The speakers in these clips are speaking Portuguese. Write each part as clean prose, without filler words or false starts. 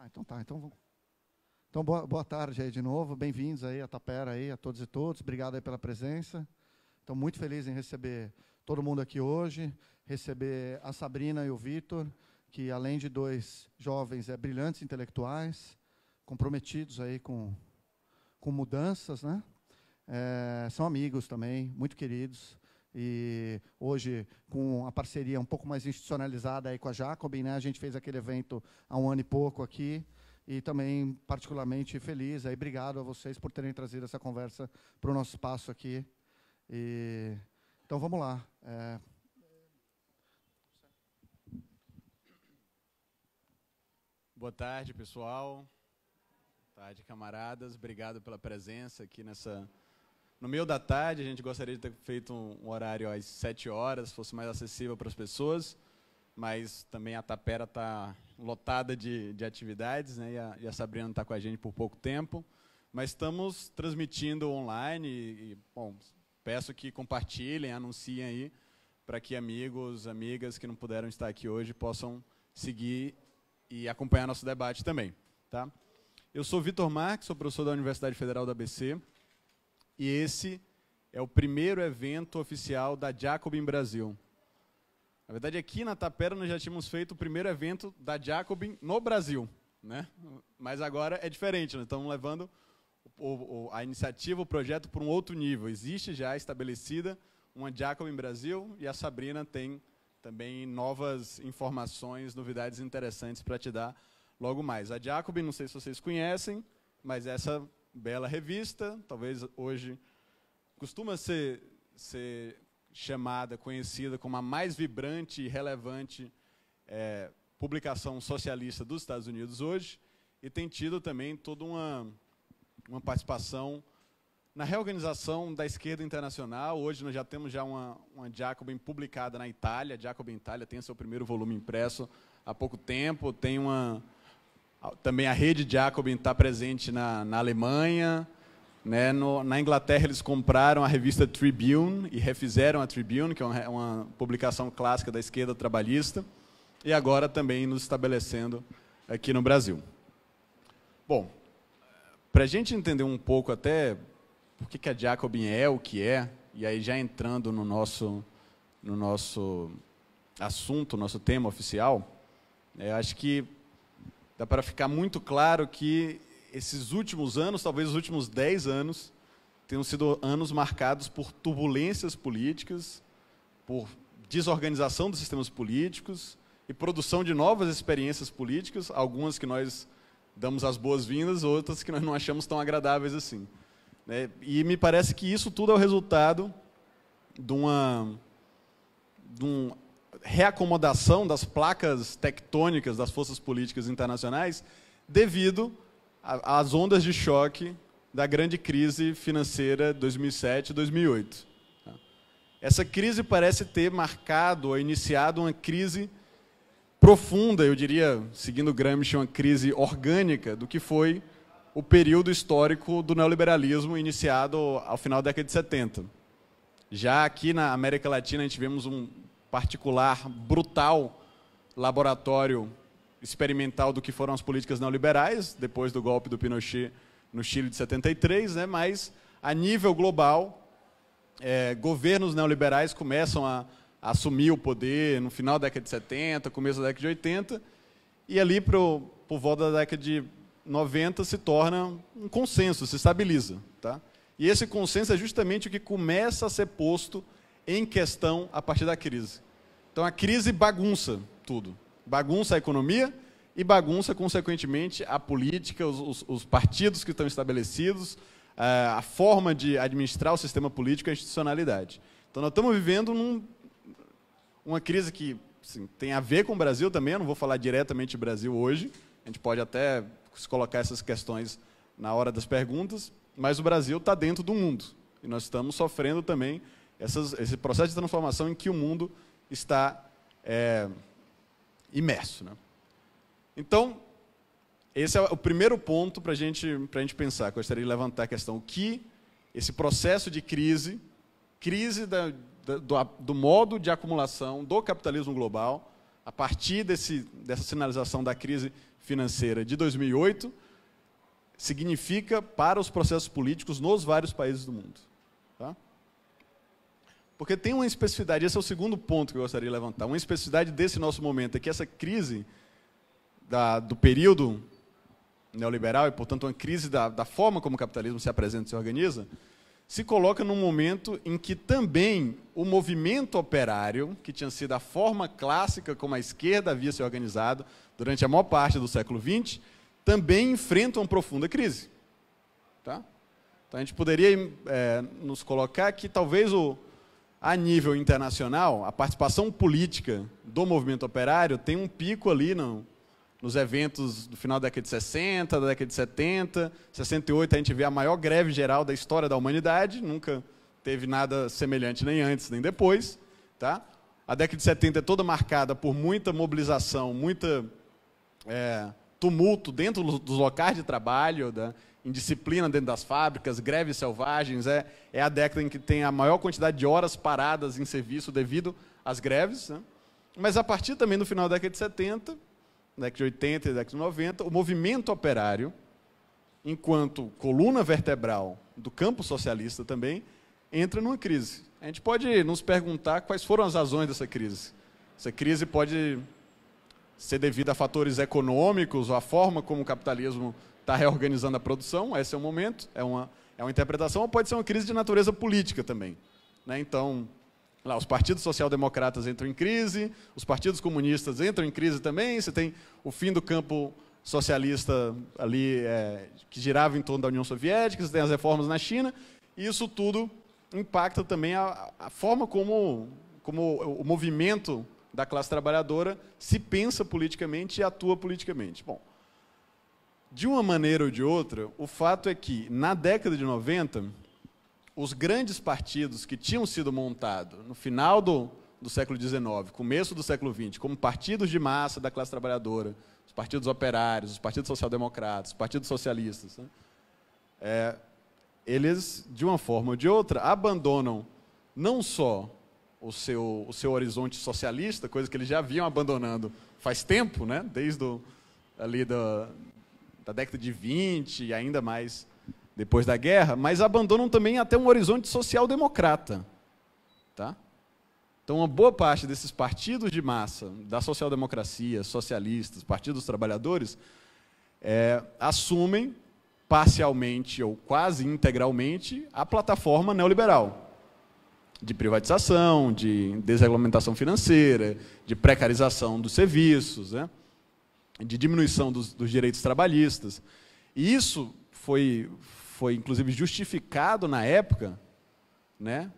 Então tá. Então boa tarde aí de novo. Bem-vindos aí a Tapera aí, a todos e todas. Obrigado aí pela presença. Estou muito feliz em receber todo mundo aqui hoje, receber a Sabrina e o Vitor, que além de dois jovens brilhantes intelectuais, comprometidos aí com mudanças, né? São amigos também, muito queridos. E hoje, com a parceria um pouco mais institucionalizada aí com a Jacobin, né, a gente fez aquele evento há um ano e pouco aqui, e também particularmente feliz. Aí, obrigado a vocês por terem trazido essa conversa para o nosso espaço aqui. Então, vamos lá. Boa tarde, pessoal. Boa tarde, camaradas. Obrigado pela presença aqui no meio da tarde. A gente gostaria de ter feito um horário às 7 horas, fosse mais acessível para as pessoas, mas também a Tapera está lotada de atividades, né? E a Sabrina está com a gente por pouco tempo, mas estamos transmitindo online bom, peço que compartilhem, anunciem aí, para que amigos, amigas que não puderam estar aqui hoje possam seguir e acompanhar nosso debate também. Tá? Eu sou Vitor Marques, sou professor da Universidade Federal da ABC, e esse é o primeiro evento oficial da Jacobin Brasil. Na verdade, aqui na Tapera nós já tínhamos feito o primeiro evento da Jacobin no Brasil, né? Mas agora é diferente, nós estamos levando a iniciativa, o projeto para um outro nível. Existe já estabelecida uma Jacobin Brasil e a Sabrina tem também novas informações, novidades interessantes para te dar logo mais. A Jacobin, não sei se vocês conhecem, mas essa bela revista, talvez hoje costuma ser chamada, conhecida como a mais vibrante e relevante publicação socialista dos Estados Unidos hoje, e tem tido também toda uma participação na reorganização da esquerda internacional. Hoje nós já temos uma Jacobin publicada na Itália. A Jacobin Itália tem seu primeiro volume impresso há pouco tempo, tem também a rede Jacobin está presente na Alemanha, né? Na Inglaterra eles compraram a revista Tribune e refizeram a Tribune, que é uma publicação clássica da esquerda trabalhista, e agora também nos estabelecendo aqui no Brasil. Bom, para a gente entender um pouco até por que a Jacobin é o que é, e aí já entrando no nosso assunto, nosso tema oficial, acho que dá para ficar muito claro que esses últimos anos, talvez os últimos 10 anos, tenham sido anos marcados por turbulências políticas, por desorganização dos sistemas políticos e produção de novas experiências políticas, algumas que nós damos as boas-vindas, outras que nós não achamos tão agradáveis assim. Né? E me parece que isso tudo é o resultado de uma reacomodação das placas tectônicas das forças políticas internacionais devido às ondas de choque da grande crise financeira de 2007 e 2008. Essa crise parece ter marcado ou iniciado uma crise profunda, eu diria, seguindo Gramsci, uma crise orgânica do que foi o período histórico do neoliberalismo iniciado ao final da década de 70. Já aqui na América Latina, a gente vemos um particular, brutal laboratório experimental do que foram as políticas neoliberais, depois do golpe do Pinochet no Chile de 73, né? Mas, a nível global, governos neoliberais começam a assumir o poder no final da década de 70, começo da década de 80, e ali, por volta da década de 90, se torna um consenso, se estabiliza. Tá? E esse consenso é justamente o que começa a ser posto em questão a partir da crise. Então, a crise bagunça tudo. Bagunça a economia e bagunça, consequentemente, a política, os partidos que estão estabelecidos, a forma de administrar o sistema político e a institucionalidade. Então, nós estamos vivendo uma crise que assim, tem a ver com o Brasil também, eu não vou falar diretamente do Brasil hoje, a gente pode até colocar essas questões na hora das perguntas, mas o Brasil está dentro do mundo. E nós estamos sofrendo também esse processo de transformação em que o mundo está imerso. Né? Então, esse é o primeiro ponto para a gente pensar. Gostaria de levantar a questão. O que esse processo de crise do modo de acumulação do capitalismo global, a partir dessa sinalização da crise financeira de 2008, significa para os processos políticos nos vários países do mundo. Tá? Porque tem uma especificidade, esse é o segundo ponto que eu gostaria de levantar, uma especificidade desse nosso momento, é que essa crise do período neoliberal, e, portanto, uma crise da forma como o capitalismo se apresenta e se organiza, se coloca num momento em que também o movimento operário, que tinha sido a forma clássica como a esquerda havia se organizado durante a maior parte do século XX, também enfrenta uma profunda crise. Tá? Então, a gente poderia nos colocar que talvez a nível internacional, a participação política do movimento operário tem um pico ali nos eventos do final da década de 60, da década de 70, 68 a gente vê a maior greve geral da história da humanidade, nunca teve nada semelhante nem antes nem depois. Tá? A década de 70 é toda marcada por muita mobilização, muita tumulto dentro dos locais de trabalho, indisciplina dentro das fábricas, greves selvagens, é a década em que tem a maior quantidade de horas paradas em serviço devido às greves. Né? Mas a partir também do final da década de 70, década de 80 e década de 90, o movimento operário, enquanto coluna vertebral do campo socialista também, entra numa crise. A gente pode nos perguntar quais foram as razões dessa crise. Essa crise pode ser devida a fatores econômicos, ou a forma como o capitalismo está reorganizando a produção, esse é o momento, é uma interpretação, ou pode ser uma crise de natureza política também. Né? Então, lá, os partidos social-democratas entram em crise, os partidos comunistas entram em crise também, você tem o fim do campo socialista ali, que girava em torno da União Soviética, você tem as reformas na China, e isso tudo impacta também a forma como o movimento da classe trabalhadora se pensa politicamente e atua politicamente. Bom, de uma maneira ou de outra, o fato é que, na década de 90, os grandes partidos que tinham sido montados no final do século XIX, começo do século XX, como partidos de massa da classe trabalhadora, os partidos operários, os partidos social-democratas, os partidos socialistas, né? Eles, de uma forma ou de outra, abandonam não só o seu horizonte socialista, coisa que eles já vinham abandonando faz tempo, né? Desde ali da década de 20 e ainda mais depois da guerra, mas abandonam também até um horizonte social-democrata. Tá? Então, uma boa parte desses partidos de massa, da social-democracia, socialistas, partidos trabalhadores, assumem parcialmente ou quase integralmente a plataforma neoliberal, de privatização, de desregulamentação financeira, de precarização dos serviços, né? De diminuição dos direitos trabalhistas. E isso foi inclusive justificado na época, né,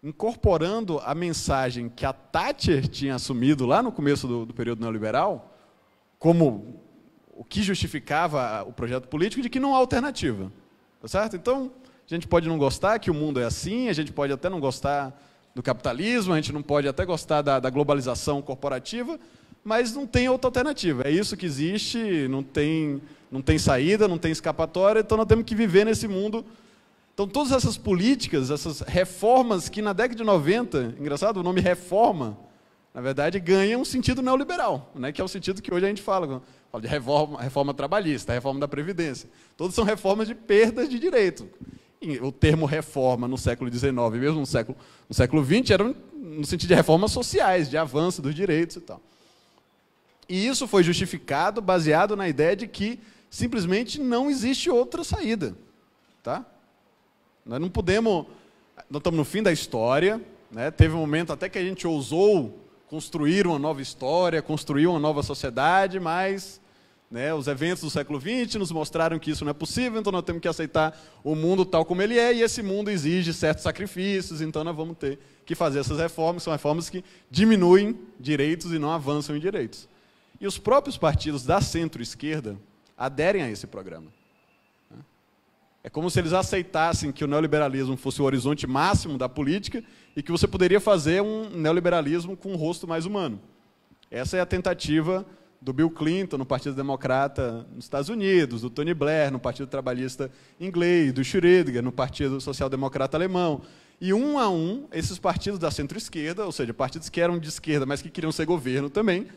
incorporando a mensagem que a Thatcher tinha assumido lá no começo do período neoliberal, como o que justificava o projeto político de que não há alternativa. Tá certo? Então, a gente pode não gostar que o mundo é assim, a gente pode até não gostar do capitalismo, a gente não pode até gostar da globalização corporativa, mas não tem outra alternativa. É isso que existe, não tem saída, não tem escapatória, então nós temos que viver nesse mundo. Então, todas essas políticas, essas reformas que na década de 90, engraçado, o nome reforma, na verdade, ganha um sentido neoliberal, né, que é o sentido que hoje a gente fala de reforma trabalhista, reforma da Previdência. Todas são reformas de perdas de direito. E o termo reforma no século XIX, mesmo no século XX, era no sentido de reformas sociais, de avanço dos direitos e tal. E isso foi justificado, baseado na ideia de que simplesmente não existe outra saída. Tá? Nós não podemos... Nós estamos no fim da história, né? Teve um momento até que a gente ousou construir uma nova história, construir uma nova sociedade, mas, né, os eventos do século XX nos mostraram que isso não é possível, então nós temos que aceitar o mundo tal como ele é, e esse mundo exige certos sacrifícios, então nós vamos ter que fazer essas reformas, são reformas que diminuem direitos e não avançam em direitos. E os próprios partidos da centro-esquerda aderem a esse programa. É como se eles aceitassem que o neoliberalismo fosse o horizonte máximo da política e que você poderia fazer um neoliberalismo com um rosto mais humano. Essa é a tentativa do Bill Clinton no Partido Democrata nos Estados Unidos, do Tony Blair no Partido Trabalhista inglês, do Schrödinger no Partido Social Democrata alemão. E, um a um, esses partidos da centro-esquerda, ou seja, partidos que eram de esquerda, mas que queriam ser governo também,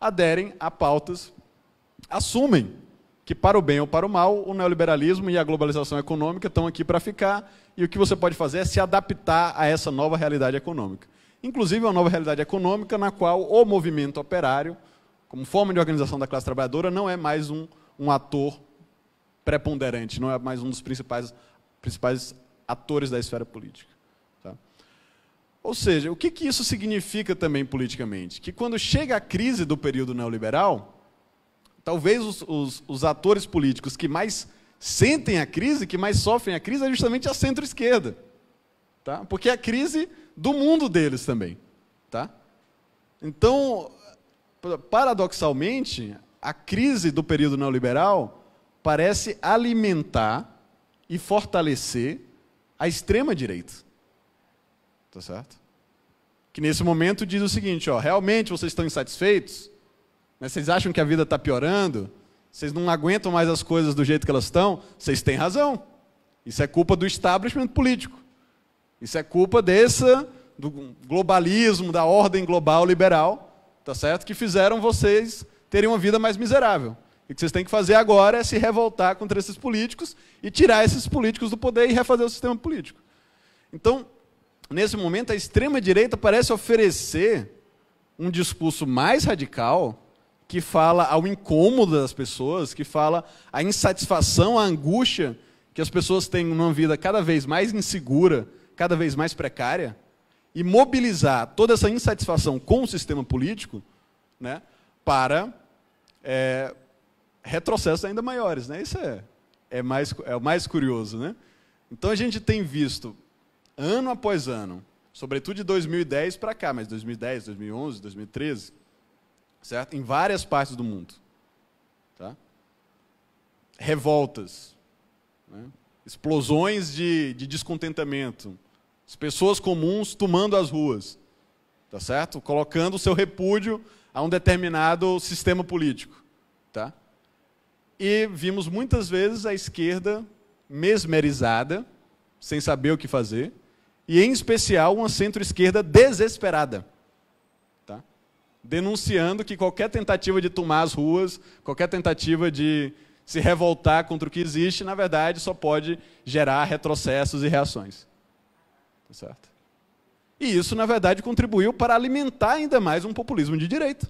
aderem a pautas, assumem que, para o bem ou para o mal, o neoliberalismo e a globalização econômica estão aqui para ficar, e o que você pode fazer é se adaptar a essa nova realidade econômica. Inclusive, uma nova realidade econômica na qual o movimento operário, como forma de organização da classe trabalhadora, não é mais um ator preponderante, não é mais um dos principais atores da esfera política. Tá? Ou seja, o que isso significa também politicamente? Que quando chega a crise do período neoliberal, talvez os atores políticos que mais sentem a crise, que mais sofrem a crise, é justamente a centro-esquerda. Tá? Porque é a crise do mundo deles também. Tá? Então, paradoxalmente, a crise do período neoliberal parece alimentar e fortalecer a extrema-direita. Tá certo? Que nesse momento diz o seguinte, ó, realmente vocês estão insatisfeitos? Vocês acham que a vida está piorando? Vocês não aguentam mais as coisas do jeito que elas estão? Vocês têm razão. Isso é culpa do establishment político. Isso é culpa do globalismo, da ordem global liberal, tá certo? Que fizeram vocês terem uma vida mais miserável. E o que vocês têm que fazer agora é se revoltar contra esses políticos e tirar esses políticos do poder e refazer o sistema político. Então, nesse momento, a extrema-direita parece oferecer um discurso mais radical, que fala ao incômodo das pessoas, que fala à insatisfação, à angústia que as pessoas têm numa vida cada vez mais insegura, cada vez mais precária, e mobilizar toda essa insatisfação com o sistema político, né, para retrocessos ainda maiores. Né? Isso é o mais curioso. Né? Então a gente tem visto, ano após ano, sobretudo de 2010 para cá, mas 2010, 2011, 2013, certo? Em várias partes do mundo. Tá? Revoltas, né? Explosões de descontentamento, as pessoas comuns tomando as ruas, tá certo? Colocando o seu repúdio a um determinado sistema político. Tá? E vimos muitas vezes a esquerda mesmerizada, sem saber o que fazer, e em especial uma centro-esquerda desesperada. Denunciando que qualquer tentativa de tomar as ruas, qualquer tentativa de se revoltar contra o que existe, na verdade, só pode gerar retrocessos e reações. Tá certo? E isso, na verdade, contribuiu para alimentar ainda mais um populismo de direita.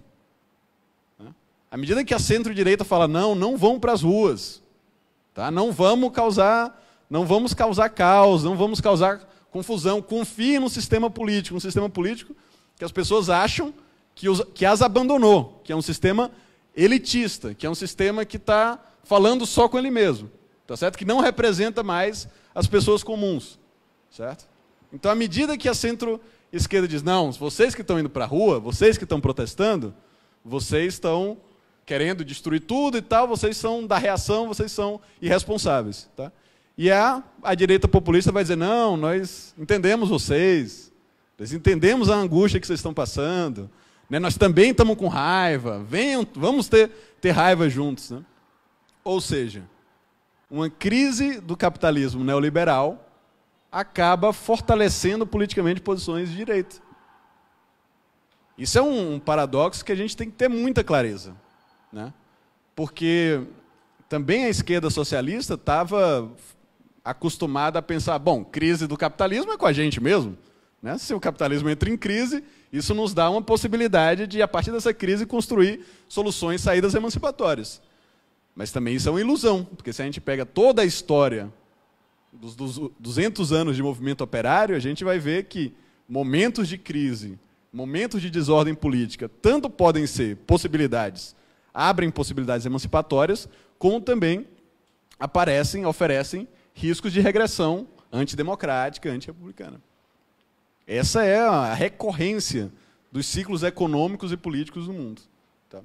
À medida que a centro-direita fala, não vão para as ruas, tá? não vamos causar caos, não vamos causar confusão, confie no sistema político que as pessoas acham que as abandonou, que é um sistema elitista, que é um sistema que está falando só com ele mesmo, tá certo? Que não representa mais as pessoas comuns. Certo? Então, à medida que a centro-esquerda diz, não, vocês que estão indo para a rua, vocês que estão protestando, vocês estão querendo destruir tudo e tal, vocês são da reação, vocês são irresponsáveis. Tá? E a direita populista vai dizer, não, nós entendemos vocês, nós entendemos a angústia que vocês estão passando, né? Nós também estamos com raiva, venham, vamos ter raiva juntos. Né? Ou seja, uma crise do capitalismo neoliberal acaba fortalecendo politicamente posições de direita. Isso é um paradoxo que a gente tem que ter muita clareza. Né? Porque também a esquerda socialista estava acostumada a pensar, bom, crise do capitalismo é com a gente mesmo. Né? Se o capitalismo entra em crise, isso nos dá uma possibilidade de, a partir dessa crise, construir soluções, saídas emancipatórias. Mas também isso é uma ilusão, porque se a gente pega toda a história dos 200 anos de movimento operário, a gente vai ver que momentos de crise, momentos de desordem política, tanto podem ser possibilidades, abrem possibilidades emancipatórias, como também oferecem riscos de regressão antidemocrática, antirrepublicana. Essa é a recorrência dos ciclos econômicos e políticos do mundo. Tá?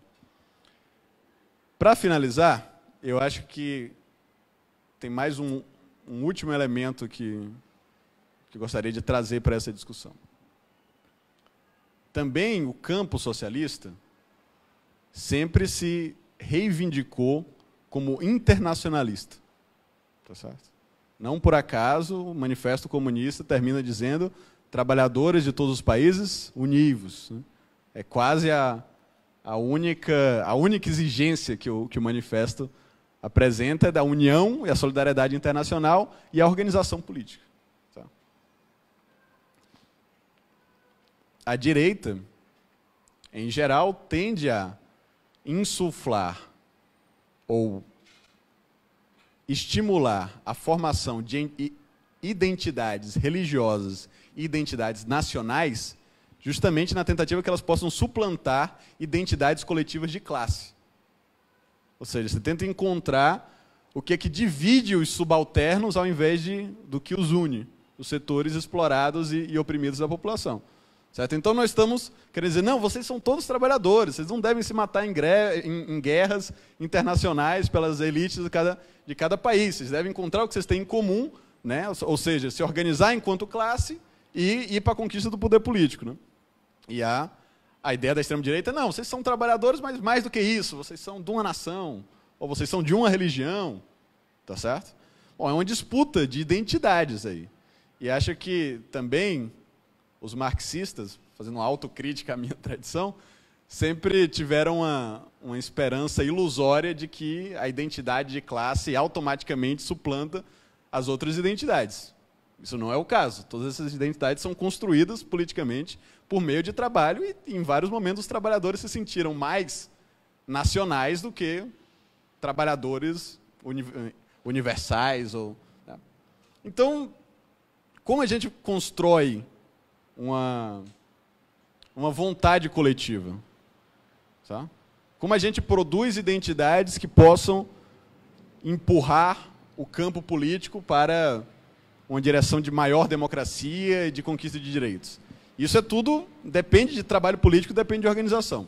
Para finalizar, eu acho que tem mais um último elemento que gostaria de trazer para essa discussão. Também o campo socialista sempre se reivindicou como internacionalista. Tá certo? Não por acaso o Manifesto Comunista termina dizendo trabalhadores de todos os países, univos. Né? É quase a a única exigência que o manifesto apresenta é da união e a solidariedade internacional e a organização política. Tá? A direita, em geral, tende a insuflar ou estimular a formação de identidades religiosas e identidades nacionais, justamente na tentativa que elas possam suplantar identidades coletivas de classe. Ou seja, você tenta encontrar o que é que divide os subalternos ao invés do que os une, os setores explorados e oprimidos da população. Certo? Então nós estamos querendo dizer, não, vocês são todos trabalhadores, vocês não devem se matar em guerras internacionais pelas elites de cada país, vocês devem encontrar o que vocês têm em comum, né? Ou seja, se organizar enquanto classe e ir para a conquista do poder político. Né? E a ideia da extrema-direita é, não, vocês são trabalhadores, mas mais do que isso, vocês são de uma nação, ou vocês são de uma religião, tá certo? Bom, é uma disputa de identidades aí. E acho que também os marxistas, fazendo uma autocrítica à minha tradição, sempre tiveram uma esperança ilusória de que a identidade de classe automaticamente suplanta as outras identidades. Isso não é o caso. Todas essas identidades são construídas politicamente por meio de trabalho e, em vários momentos, os trabalhadores se sentiram mais nacionais do que trabalhadores universais. Né? Então, como a gente constrói uma vontade coletiva? Tá? Como a gente produz identidades que possam empurrar o campo político para uma direção de maior democracia e de conquista de direitos? Isso é tudo, depende de trabalho político, depende de organização.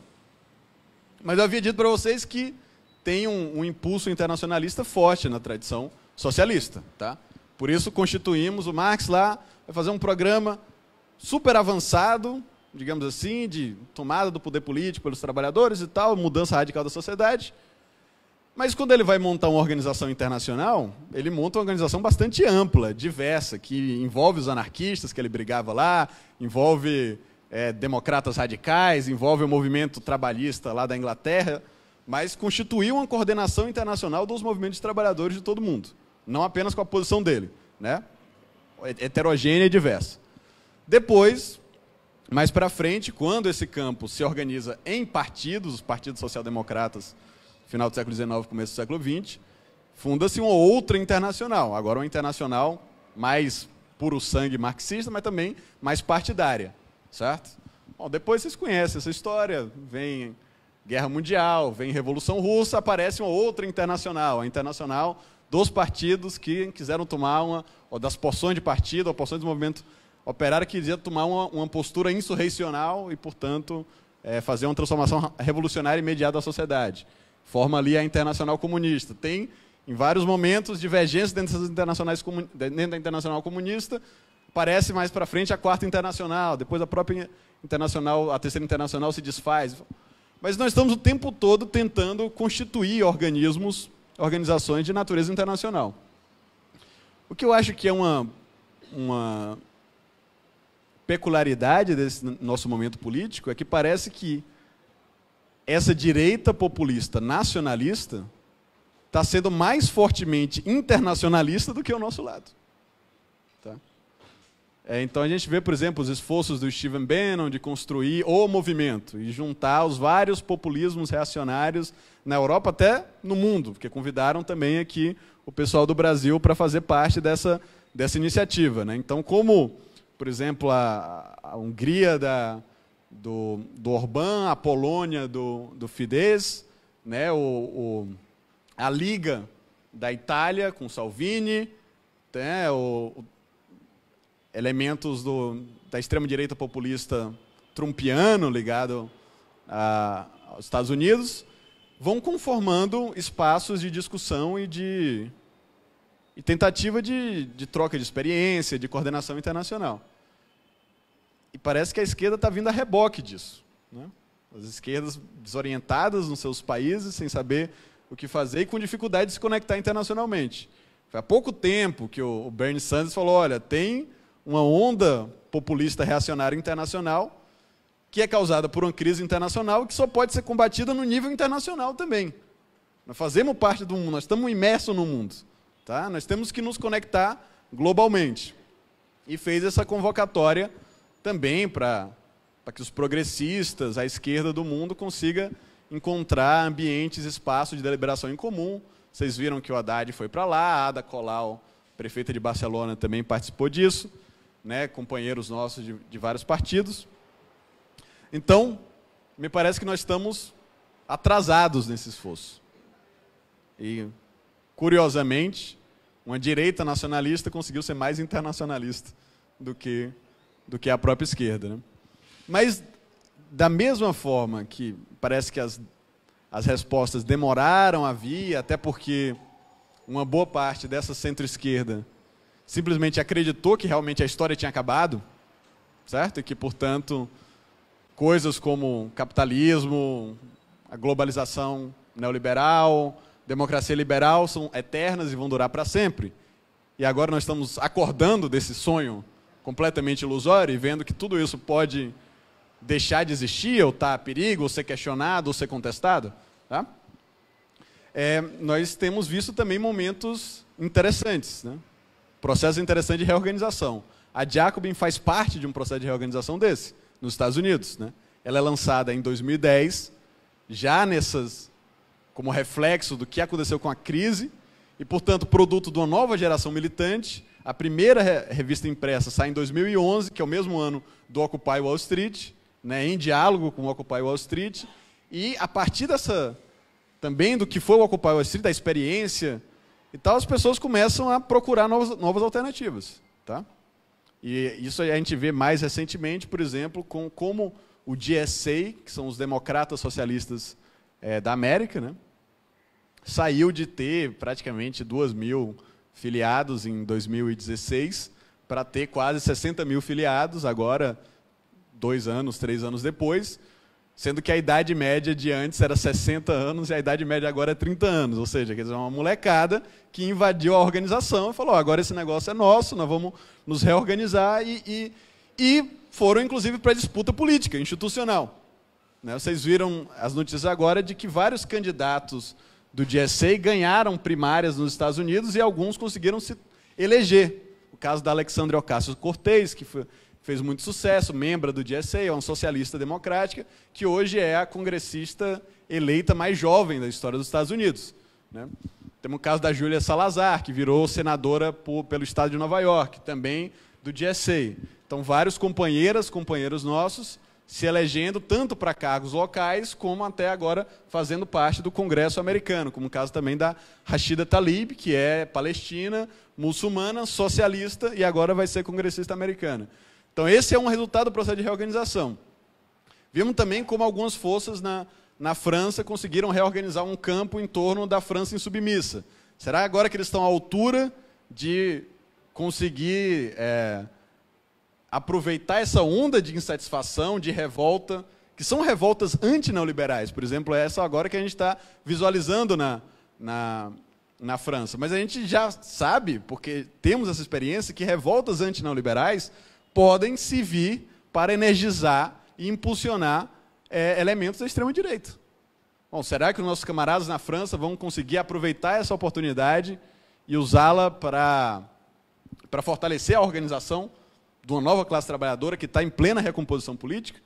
Mas eu havia dito para vocês que tem um impulso internacionalista forte na tradição socialista. Tá? Por isso constituímos, o Marx lá vai fazer um programa super avançado, digamos assim, de tomada do poder político pelos trabalhadores e tal, mudança radical da sociedade. Mas quando ele vai montar uma organização internacional, ele monta uma organização bastante ampla, diversa, que envolve os anarquistas que ele brigava lá, envolve democratas radicais, envolve o movimento trabalhista lá da Inglaterra, mas constituiu uma coordenação internacional dos movimentos de trabalhadores de todo o mundo, não apenas com a posição dele, né? Heterogênea e diversa. Depois, mais para frente, quando esse campo se organiza em partidos, os partidos social-democratas, final do século XIX, começo do século XX, funda-se uma outra internacional, agora uma internacional mais puro sangue marxista, mas também mais partidária, certo? Bom, depois vocês conhecem essa história, vem Guerra Mundial, vem Revolução Russa, aparece uma outra internacional, a internacional dos partidos que quiseram tomar ou das porções de partido, ou porções do movimento operário que quisia tomar uma postura insurreicional e, portanto, fazer uma transformação revolucionária imediata da sociedade. Forma ali a Internacional Comunista. Tem, em vários momentos, divergências dentro da Internacional Comunista. Aparece mais para frente a Quarta Internacional, depois a própria Internacional, a Terceira Internacional se desfaz. Mas nós estamos o tempo todo tentando constituir organizações de natureza internacional. O que eu acho que é uma peculiaridade desse nosso momento político é que parece que essa direita populista nacionalista está sendo mais fortemente internacionalista do que o nosso lado. Tá? Então a gente vê, por exemplo, os esforços do Stephen Bannon de construir o movimento e juntar os vários populismos reacionários na Europa, até no mundo, porque convidaram também aqui o pessoal do Brasil para fazer parte dessa iniciativa. Né? Então, como, por exemplo, a Hungria do Orbán, a Polônia do Fidesz, né? A Liga da Itália com Salvini, né? Elementos da extrema-direita populista trumpiano ligado aos Estados Unidos, vão conformando espaços de discussão e tentativa de troca de experiência, de coordenação internacional. E parece que a esquerda está vindo a reboque disso. Né? As esquerdas desorientadas nos seus países, sem saber o que fazer e com dificuldade de se conectar internacionalmente. Foi há pouco tempo que o Bernie Sanders falou, olha, tem uma onda populista reacionária internacional que é causada por uma crise internacional que só pode ser combatida no nível internacional também. Nós fazemos parte do mundo, nós estamos imersos no mundo. Tá? Nós temos que nos conectar globalmente. E fez essa convocatória também para que os progressistas, a esquerda do mundo, consiga encontrar ambientes, espaços de deliberação em comum. Vocês viram que o Haddad foi para lá, a Ada Colau, prefeita de Barcelona, também participou disso, né, companheiros nossos de vários partidos. Então, me parece que nós estamos atrasados nesse esforço. E, curiosamente, uma direita nacionalista conseguiu ser mais internacionalista do que a própria esquerda. Né? Mas, da mesma forma que parece que as respostas demoraram a vir, até porque uma boa parte dessa centro-esquerda simplesmente acreditou que realmente a história tinha acabado, certo? E que, portanto, coisas como capitalismo, a globalização neoliberal, democracia liberal são eternas e vão durar para sempre. E agora nós estamos acordando desse sonho completamente ilusório e vendo que tudo isso pode deixar de existir, ou estar a perigo, ou ser questionado, ou ser contestado. Tá? Nós temos visto também momentos interessantes, né? Processo interessante de reorganização. A Jacobin faz parte de um processo de reorganização desse, nos Estados Unidos. Né? Ela é lançada em 2010, já como reflexo do que aconteceu com a crise, e, portanto, produto de uma nova geração militante. A primeira revista impressa sai em 2011, que é o mesmo ano do Occupy Wall Street, né, em diálogo com o Occupy Wall Street, e a partir também do que foi o Occupy Wall Street, da experiência e tal, as pessoas começam a procurar novas alternativas. Tá? E isso a gente vê mais recentemente, por exemplo, como o DSA, que são os democratas socialistas da América, né, saiu de ter praticamente 2.000 filiados em 2016 para ter quase 60 mil filiados agora, 2 anos, 3 anos depois, sendo que a idade média de antes era 60 anos e a idade média agora é 30 anos, ou seja, quer dizer, uma molecada que invadiu a organização e falou, agora esse negócio é nosso, nós vamos nos reorganizar e foram, inclusive, para a disputa política, institucional. Né? Vocês viram as notícias agora de que vários candidatos do DSA ganharam primárias nos Estados Unidos e alguns conseguiram se eleger. O caso da Alexandria Ocasio-Cortez, que fez muito sucesso, membro do DSA, é uma socialista democrática, que hoje é a congressista eleita mais jovem da história dos Estados Unidos. Né? Temos o caso da Júlia Salazar, que virou senadora pelo estado de Nova York, também do DSA. Então, vários companheiros nossos se elegendo tanto para cargos locais, como até agora fazendo parte do Congresso americano, como o caso também da Rashida Tlaib, que é palestina, muçulmana, socialista, e agora vai ser congressista americana. Então, esse é um resultado do processo de reorganização. Vimos também como algumas forças na França conseguiram reorganizar um campo em torno da França insubmissa. Será agora que eles estão à altura de conseguir aproveitar essa onda de insatisfação, de revolta, que são revoltas anti-neoliberais? Por exemplo, é essa agora que a gente está visualizando na França. Mas a gente já sabe, porque temos essa experiência, que revoltas anti-neoliberais podem servir para energizar e impulsionar elementos da extrema-direita. Bom, será que os nossos camaradas na França vão conseguir aproveitar essa oportunidade e usá-la para fortalecer a organização de uma nova classe trabalhadora que está em plena recomposição política?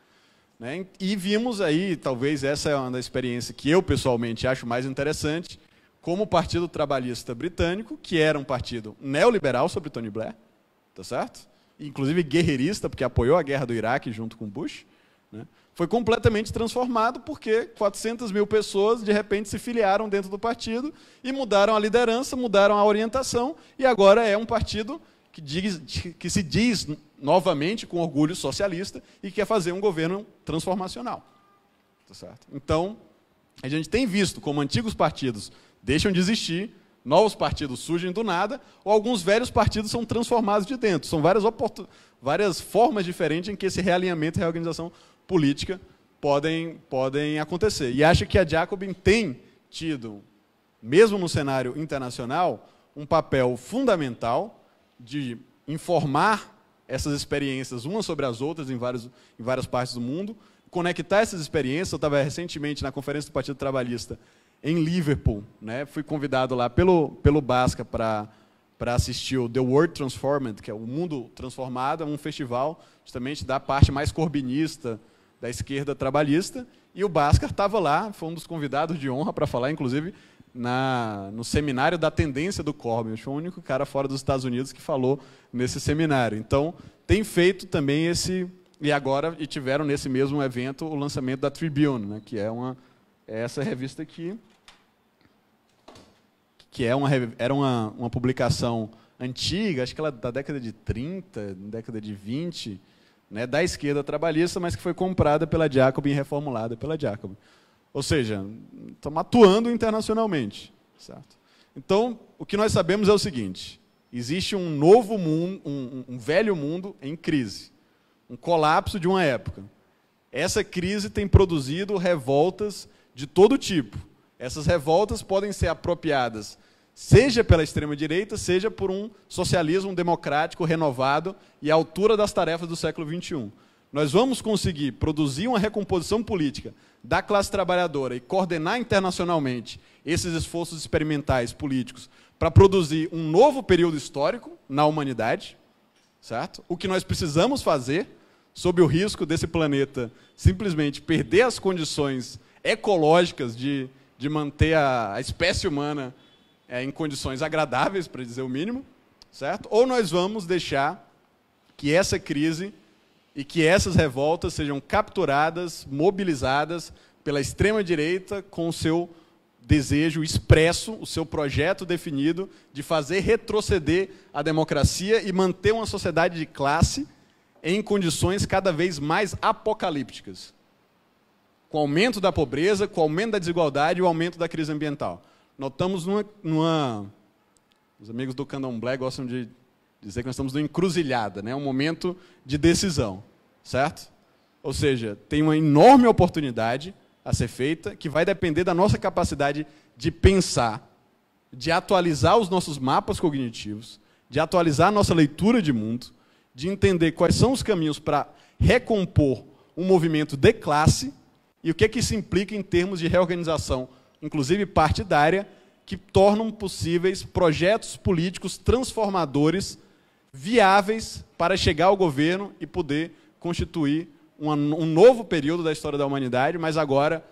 Né? E vimos aí, talvez essa é uma das experiências que eu pessoalmente acho mais interessante, como o Partido Trabalhista Britânico, que era um partido neoliberal sobre Tony Blair, tá certo? Inclusive guerreirista, porque apoiou a guerra do Iraque junto com Bush, né? Foi completamente transformado porque 400 mil pessoas, de repente, se filiaram dentro do partido e mudaram a liderança, mudaram a orientação, e agora é um partido que se diz novamente com orgulho socialista e quer fazer um governo transformacional. Tá certo? Então, a gente tem visto como antigos partidos deixam de existir, novos partidos surgem do nada, ou alguns velhos partidos são transformados de dentro. São várias formas diferentes em que esse realinhamento e reorganização política podem acontecer. E acho que a Jacobin tem tido, mesmo no cenário internacional, um papel fundamental de informar essas experiências umas sobre as outras em várias partes do mundo, conectar essas experiências. Eu estava recentemente na Conferência do Partido Trabalhista em Liverpool, né? Fui convidado lá pelo Bhaskar para assistir o The World Transformed, que é o Mundo Transformado, é um festival justamente da parte mais corbinista da esquerda trabalhista, e o Bhaskar estava lá, foi um dos convidados de honra para falar, inclusive, no seminário da tendência do Corbyn. Foi o único cara fora dos Estados Unidos que falou nesse seminário. Então, tem feito também esse... E tiveram nesse mesmo evento o lançamento da Tribune, né, que é essa revista aqui, que era uma publicação antiga, acho que ela da década de 30, década de 20, né, da esquerda trabalhista, mas que foi comprada pela Jacobin e reformulada pela Jacobin. Ou seja, estamos atuando internacionalmente. Certo? Então, o que nós sabemos é o seguinte: existe um novo mundo, um velho mundo em crise, um colapso de uma época. Essa crise tem produzido revoltas de todo tipo. Essas revoltas podem ser apropriadas seja pela extrema-direita, seja por um socialismo democrático renovado e à altura das tarefas do século XXI. Nós vamos conseguir produzir uma recomposição política da classe trabalhadora e coordenar internacionalmente esses esforços experimentais políticos para produzir um novo período histórico na humanidade, certo? O que nós precisamos fazer, sob o risco desse planeta simplesmente perder as condições ecológicas de manter a espécie humana em condições agradáveis, para dizer o mínimo, certo? Ou nós vamos deixar que essa crise e que essas revoltas sejam capturadas, mobilizadas pela extrema-direita com o seu desejo expresso, o seu projeto definido de fazer retroceder a democracia e manter uma sociedade de classe em condições cada vez mais apocalípticas, com o aumento da pobreza, com o aumento da desigualdade e o aumento da crise ambiental. Nós estamos os amigos do Candomblé gostam de dizer que nós estamos numa encruzilhada, né? Um momento de decisão, certo? Ou seja, tem uma enorme oportunidade a ser feita, que vai depender da nossa capacidade de pensar, de atualizar os nossos mapas cognitivos, de atualizar a nossa leitura de mundo, de entender quais são os caminhos para recompor um movimento de classe e o que isso implica em termos de reorganização, inclusive partidária, que tornam possíveis projetos políticos transformadores, viáveis para chegar ao governo e poder constituir um novo período da história da humanidade, mas agora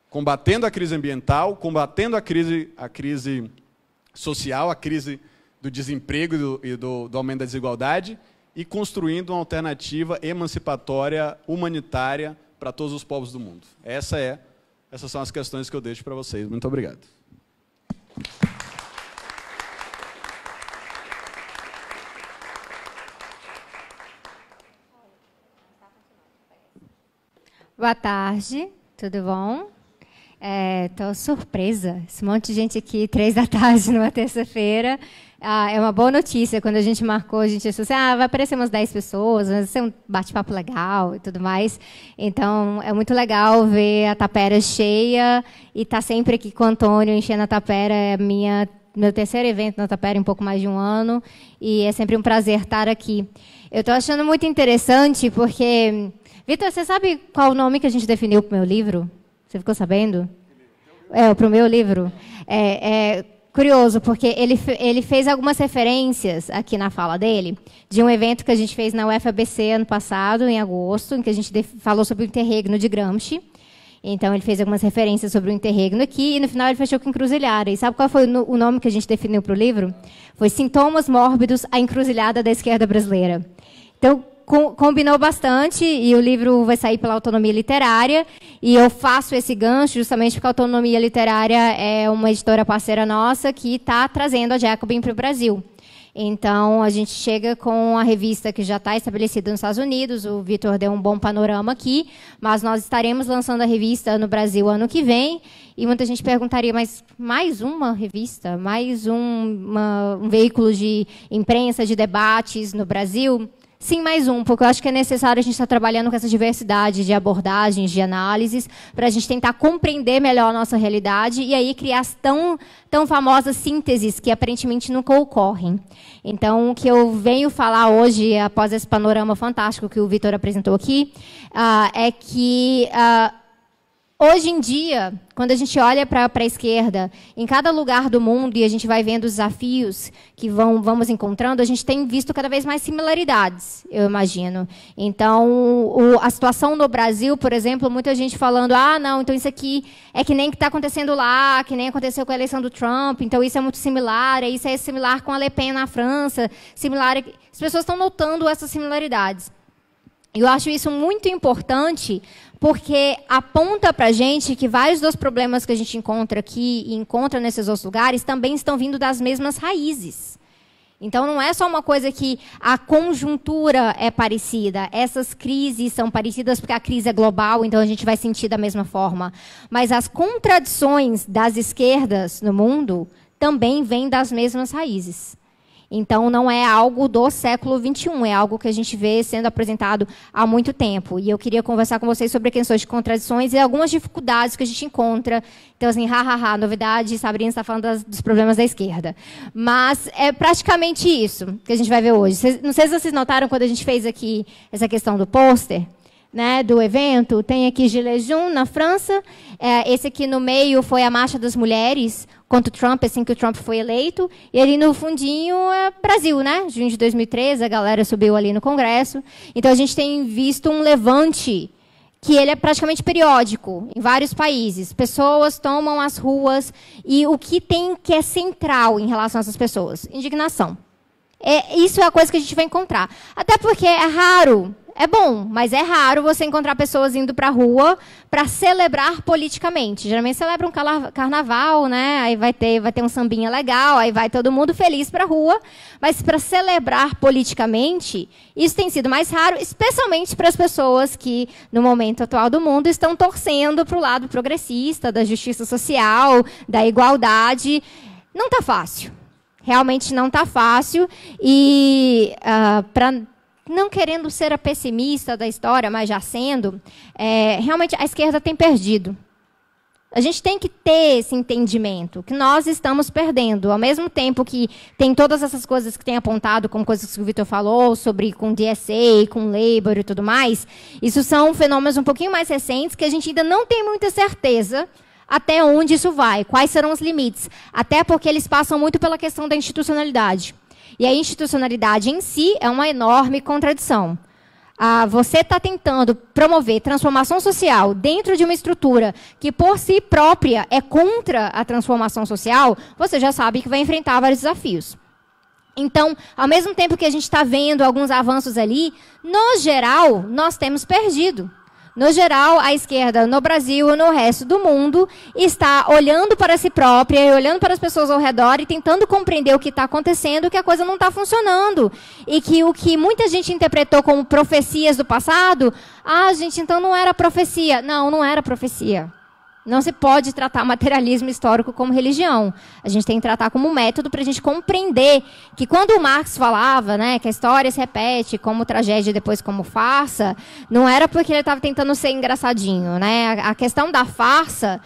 combatendo a crise ambiental, combatendo a crise social, a crise do desemprego e do aumento da desigualdade, e construindo uma alternativa emancipatória, humanitária, para todos os povos do mundo. Essas são as questões que eu deixo para vocês. Muito obrigado. Boa tarde, tudo bom? Estou surpresa, esse monte de gente aqui, 15h numa terça-feira. É uma boa notícia, quando a gente marcou, a gente achou assim, vai aparecer umas 10 pessoas, vai ser um bate-papo legal e tudo mais. Então, é muito legal ver a Tapera cheia e estar sempre aqui com o Antônio, enchendo a Tapera. É meu terceiro evento na Tapera em pouco mais de um ano, e é sempre um prazer estar aqui. Eu estou achando muito interessante, porque... Vitor, você sabe qual o nome que a gente definiu para o meu livro? Você ficou sabendo? Para o meu livro. Curioso, porque ele fez algumas referências aqui na fala dele, de um evento que a gente fez na UFABC ano passado, em agosto, em que a gente falou sobre o interregno de Gramsci. Então, ele fez algumas referências sobre o interregno aqui, e no final ele fechou com encruzilhada. E sabe qual foi o nome que a gente definiu para o livro? Foi Sintomas Mórbidos, a Encruzilhada da Esquerda Brasileira. Então, combinou bastante, e o livro vai sair pela Autonomia Literária, e eu faço esse gancho justamente porque a Autonomia Literária é uma editora parceira nossa que está trazendo a Jacobin para o Brasil. Então, a gente chega com a revista que já está estabelecida nos Estados Unidos, o Vitor deu um bom panorama aqui, mas nós estaremos lançando a revista no Brasil ano que vem, e muita gente perguntaria, mas mais uma revista, mais um veículo de imprensa, de debates no Brasil? Sim, mais um, porque eu acho que é necessário a gente estar trabalhando com essa diversidade de abordagens, de análises, para a gente tentar compreender melhor a nossa realidade e aí criar as tão famosas sínteses que aparentemente nunca ocorrem. Então, o que eu venho falar hoje, após esse panorama fantástico que o Vitor apresentou aqui, é que hoje em dia, quando a gente olha para a esquerda, em cada lugar do mundo, e a gente vai vendo os desafios que vamos encontrando, a gente tem visto cada vez mais similaridades, eu imagino. Então, a situação no Brasil, por exemplo, muita gente falando, não, então isso aqui é que nem que está acontecendo lá, que nem aconteceu com a eleição do Trump, então isso é muito similar, isso é similar com a Le Pen na França, similar. As pessoas estão notando essas similaridades. Eu acho isso muito importante, porque aponta para a gente que vários dos problemas que a gente encontra aqui e encontra nesses outros lugares também estão vindo das mesmas raízes. Então, não é só uma coisa que a conjuntura é parecida. Essas crises são parecidas porque a crise é global, então a gente vai sentir da mesma forma. Mas as contradições das esquerdas no mundo também vêm das mesmas raízes. Então, não é algo do século XXI, é algo que a gente vê sendo apresentado há muito tempo. E eu queria conversar com vocês sobre questões de contradições e algumas dificuldades que a gente encontra. Então, assim, novidade, Sabrina está falando dos problemas da esquerda. Mas é praticamente isso que a gente vai ver hoje. Não sei se vocês notaram quando a gente fez aqui essa questão do pôster, né, do evento. Tem aqui Gilets Jaunes, na França. Esse aqui no meio foi a Marcha das Mulheres contra o Trump, assim que o Trump foi eleito. E ali no fundinho é Brasil, né? Junho de 2013, a galera subiu ali no Congresso. Então, a gente tem visto um levante que ele é praticamente periódico em vários países. Pessoas tomam as ruas e o que tem que é central em relação a essas pessoas? Indignação. Isso é a coisa que a gente vai encontrar. Até porque é raro. É bom, mas é raro você encontrar pessoas indo para a rua para celebrar politicamente. Geralmente celebra um carnaval, né? Aí vai ter um sambinha legal, aí vai todo mundo feliz para a rua. Mas para celebrar politicamente, isso tem sido mais raro, especialmente para as pessoas que, no momento atual do mundo, estão torcendo para o lado progressista, da justiça social, da igualdade. Não está fácil. Realmente não está fácil. E não querendo ser a pessimista da história, mas já sendo, realmente a esquerda tem perdido. A gente tem que ter esse entendimento, que nós estamos perdendo. Ao mesmo tempo que tem todas essas coisas que tem apontado, como coisas que o Vitor falou, sobre com DSA, com Labour e tudo mais, isso são fenômenos um pouquinho mais recentes, que a gente ainda não tem muita certeza até onde isso vai, quais serão os limites. Até porque eles passam muito pela questão da institucionalidade. E a institucionalidade em si é uma enorme contradição. Você está tentando promover transformação social dentro de uma estrutura que, por si própria, é contra a transformação social, você já sabe que vai enfrentar vários desafios. Então, ao mesmo tempo que a gente está vendo alguns avanços ali, no geral, nós temos perdido. No geral, a esquerda no Brasil e no resto do mundo está olhando para si própria e olhando para as pessoas ao redor e tentando compreender o que está acontecendo, que a coisa não está funcionando. E que o que muita gente interpretou como profecias do passado, gente, então não era profecia. Não, não era profecia. Não se pode tratar materialismo histórico como religião. A gente tem que tratar como um método para a gente compreender que quando o Marx falava, né, que a história se repete como tragédia e depois como farsa, não era porque ele estava tentando ser engraçadinho. Né? A questão da farsa,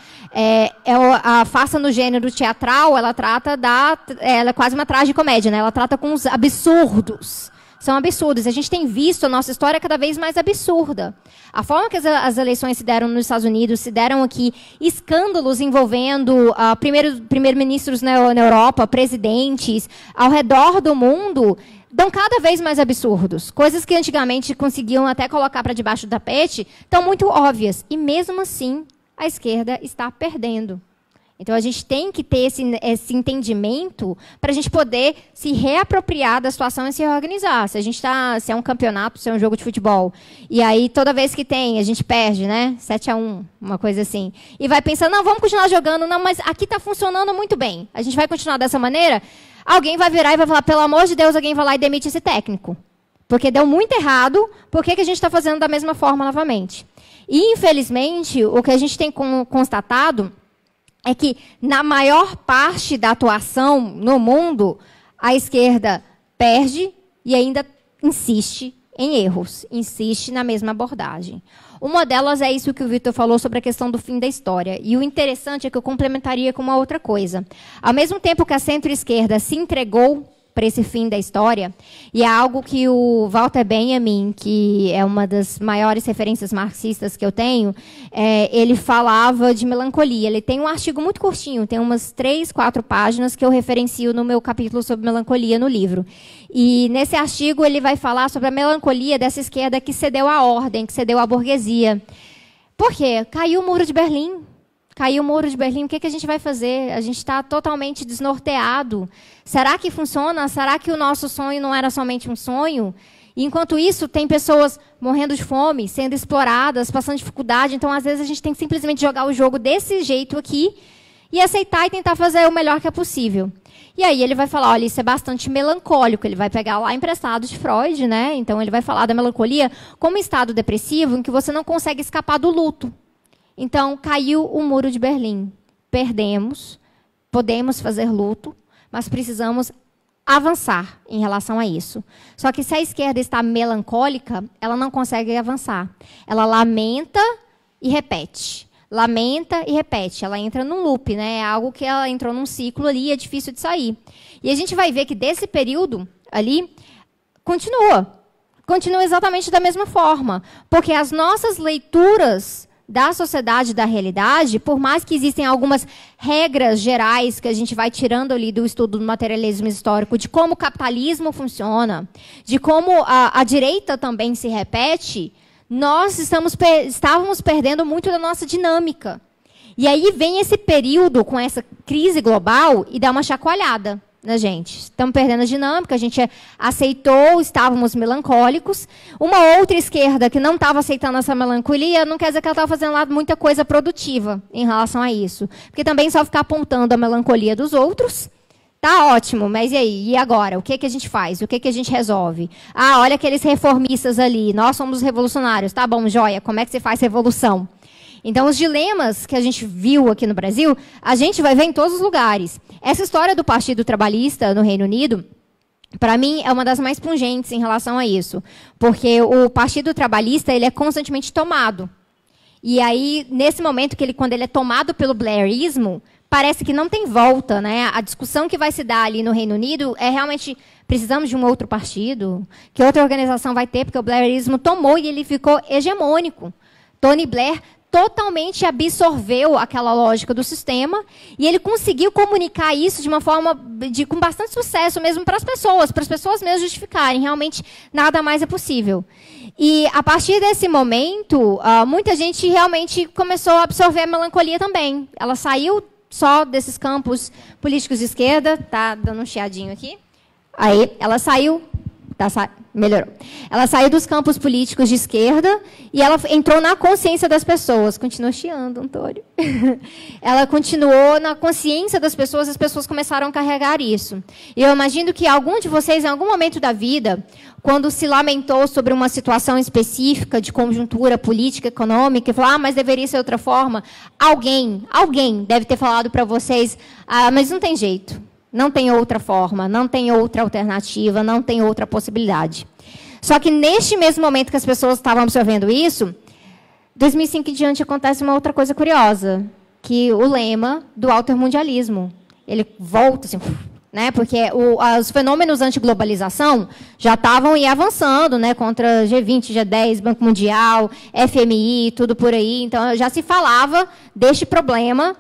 a farsa no gênero teatral, ela é quase uma tragicomédia, né? Ela trata com os absurdos. São absurdos. A gente tem visto a nossa história cada vez mais absurda. A forma que as eleições se deram nos Estados Unidos, se deram aqui, escândalos envolvendo primeiro-ministros na Europa, presidentes, ao redor do mundo, dão cada vez mais absurdos. Coisas que antigamente conseguiam até colocar para debaixo do tapete, estão muito óbvias. E mesmo assim, a esquerda está perdendo. Então, a gente tem que ter esse entendimento para a gente poder se reapropriar da situação e se reorganizar. Se é um campeonato, se é um jogo de futebol. E aí, toda vez que a gente perde, né? 7-1, uma coisa assim. E vai pensando, não, vamos continuar jogando. Não, mas aqui está funcionando muito bem. A gente vai continuar dessa maneira? Alguém vai virar e vai falar, pelo amor de Deus, alguém vai lá e demite esse técnico. Porque deu muito errado, por que a gente está fazendo da mesma forma novamente? E, infelizmente, o que a gente tem constatado é que, na maior parte da atuação no mundo, a esquerda perde e ainda insiste em erros, insiste na mesma abordagem. Uma delas é isso que o Vitor falou sobre a questão do fim da história. E o interessante é que eu complementaria com uma outra coisa. Ao mesmo tempo que a centro-esquerda se entregou para esse fim da história, e é algo que o Walter Benjamin, que é uma das maiores referências marxistas que eu tenho, ele falava de melancolia. Ele tem um artigo muito curtinho, tem umas 3, 4 páginas que eu referencio no meu capítulo sobre melancolia no livro. E nesse artigo ele vai falar sobre a melancolia dessa esquerda que cedeu à ordem, que cedeu à burguesia. Por quê? Caiu o Muro de Berlim. Caiu o Muro de Berlim, o que a gente vai fazer? A gente está totalmente desnorteado. Será que funciona? Será que o nosso sonho não era somente um sonho? E, enquanto isso, tem pessoas morrendo de fome, sendo exploradas, passando dificuldade. Então, às vezes, a gente tem que simplesmente jogar o jogo desse jeito aqui e aceitar e tentar fazer o melhor que é possível. E aí ele vai falar, olha, isso é bastante melancólico. Ele vai pegar lá emprestado de Freud, né? Então, ele vai falar da melancolia como um estado depressivo em que você não consegue escapar do luto. Então, caiu o Muro de Berlim. Perdemos, podemos fazer luto, mas precisamos avançar em relação a isso. Só que se a esquerda está melancólica, ela não consegue avançar. Ela lamenta e repete. Lamenta e repete. Ela entra num loop, né? É algo que ela entrou num ciclo ali e é difícil de sair. E a gente vai ver que desse período ali, continua. Continua exatamente da mesma forma. Porque as nossas leituras da sociedade, da realidade, por mais que existem algumas regras gerais que a gente vai tirando ali do estudo do materialismo histórico, de como o capitalismo funciona, de como a direita também se repete, nós estávamos perdendo muito da nossa dinâmica. E aí vem esse período com essa crise global e dá uma chacoalhada na gente. Estamos perdendo a dinâmica, a gente aceitou, estávamos melancólicos. Uma outra esquerda que não estava aceitando essa melancolia, não quer dizer que ela estava fazendo lá muita coisa produtiva em relação a isso. Porque também só ficar apontando a melancolia dos outros, tá ótimo, mas e aí? E agora? O que a gente faz? O que a gente resolve? Ah, olha aqueles reformistas ali, nós somos revolucionários. Tá bom, joia, como é que você faz revolução? Então, os dilemas que a gente viu aqui no Brasil, a gente vai ver em todos os lugares. Essa história do Partido Trabalhista no Reino Unido, para mim, é uma das mais pungentes em relação a isso. Porque o Partido Trabalhista ele é constantemente tomado. E aí, nesse momento, quando ele é tomado pelo blairismo, parece que não tem volta, né? A discussão que vai se dar ali no Reino Unido é realmente, precisamos de um outro partido? Que outra organização vai ter? Porque o blairismo tomou e ele ficou hegemônico. Tony Blair totalmente absorveu aquela lógica do sistema e ele conseguiu comunicar isso de uma forma com bastante sucesso mesmo para as pessoas mesmo justificarem. Realmente, nada mais é possível. E, a partir desse momento, muita gente realmente começou a absorver a melancolia também. Ela saiu só desses campos políticos de esquerda. Tá dando um chiadinho aqui. Aí, ela saiu... Melhorou. Ela saiu dos campos políticos de esquerda e ela entrou na consciência das pessoas. Continuou chiando, Antônio. Ela continuou na consciência das pessoas e as pessoas começaram a carregar isso. E eu imagino que algum de vocês, em algum momento da vida, quando se lamentou sobre uma situação específica de conjuntura política, econômica, e falou, mas deveria ser outra forma, alguém deve ter falado para vocês, mas não tem jeito. Não tem outra forma, não tem outra alternativa, não tem outra possibilidade. Só que, neste mesmo momento que as pessoas estavam absorvendo isso, 2005 em diante acontece uma outra coisa curiosa, que o lema do altermundialismo. Ele volta, assim, né, porque os fenômenos antiglobalização já estavam avançando, né, contra G20, G10, Banco Mundial, FMI, tudo por aí. Então, já se falava deste problema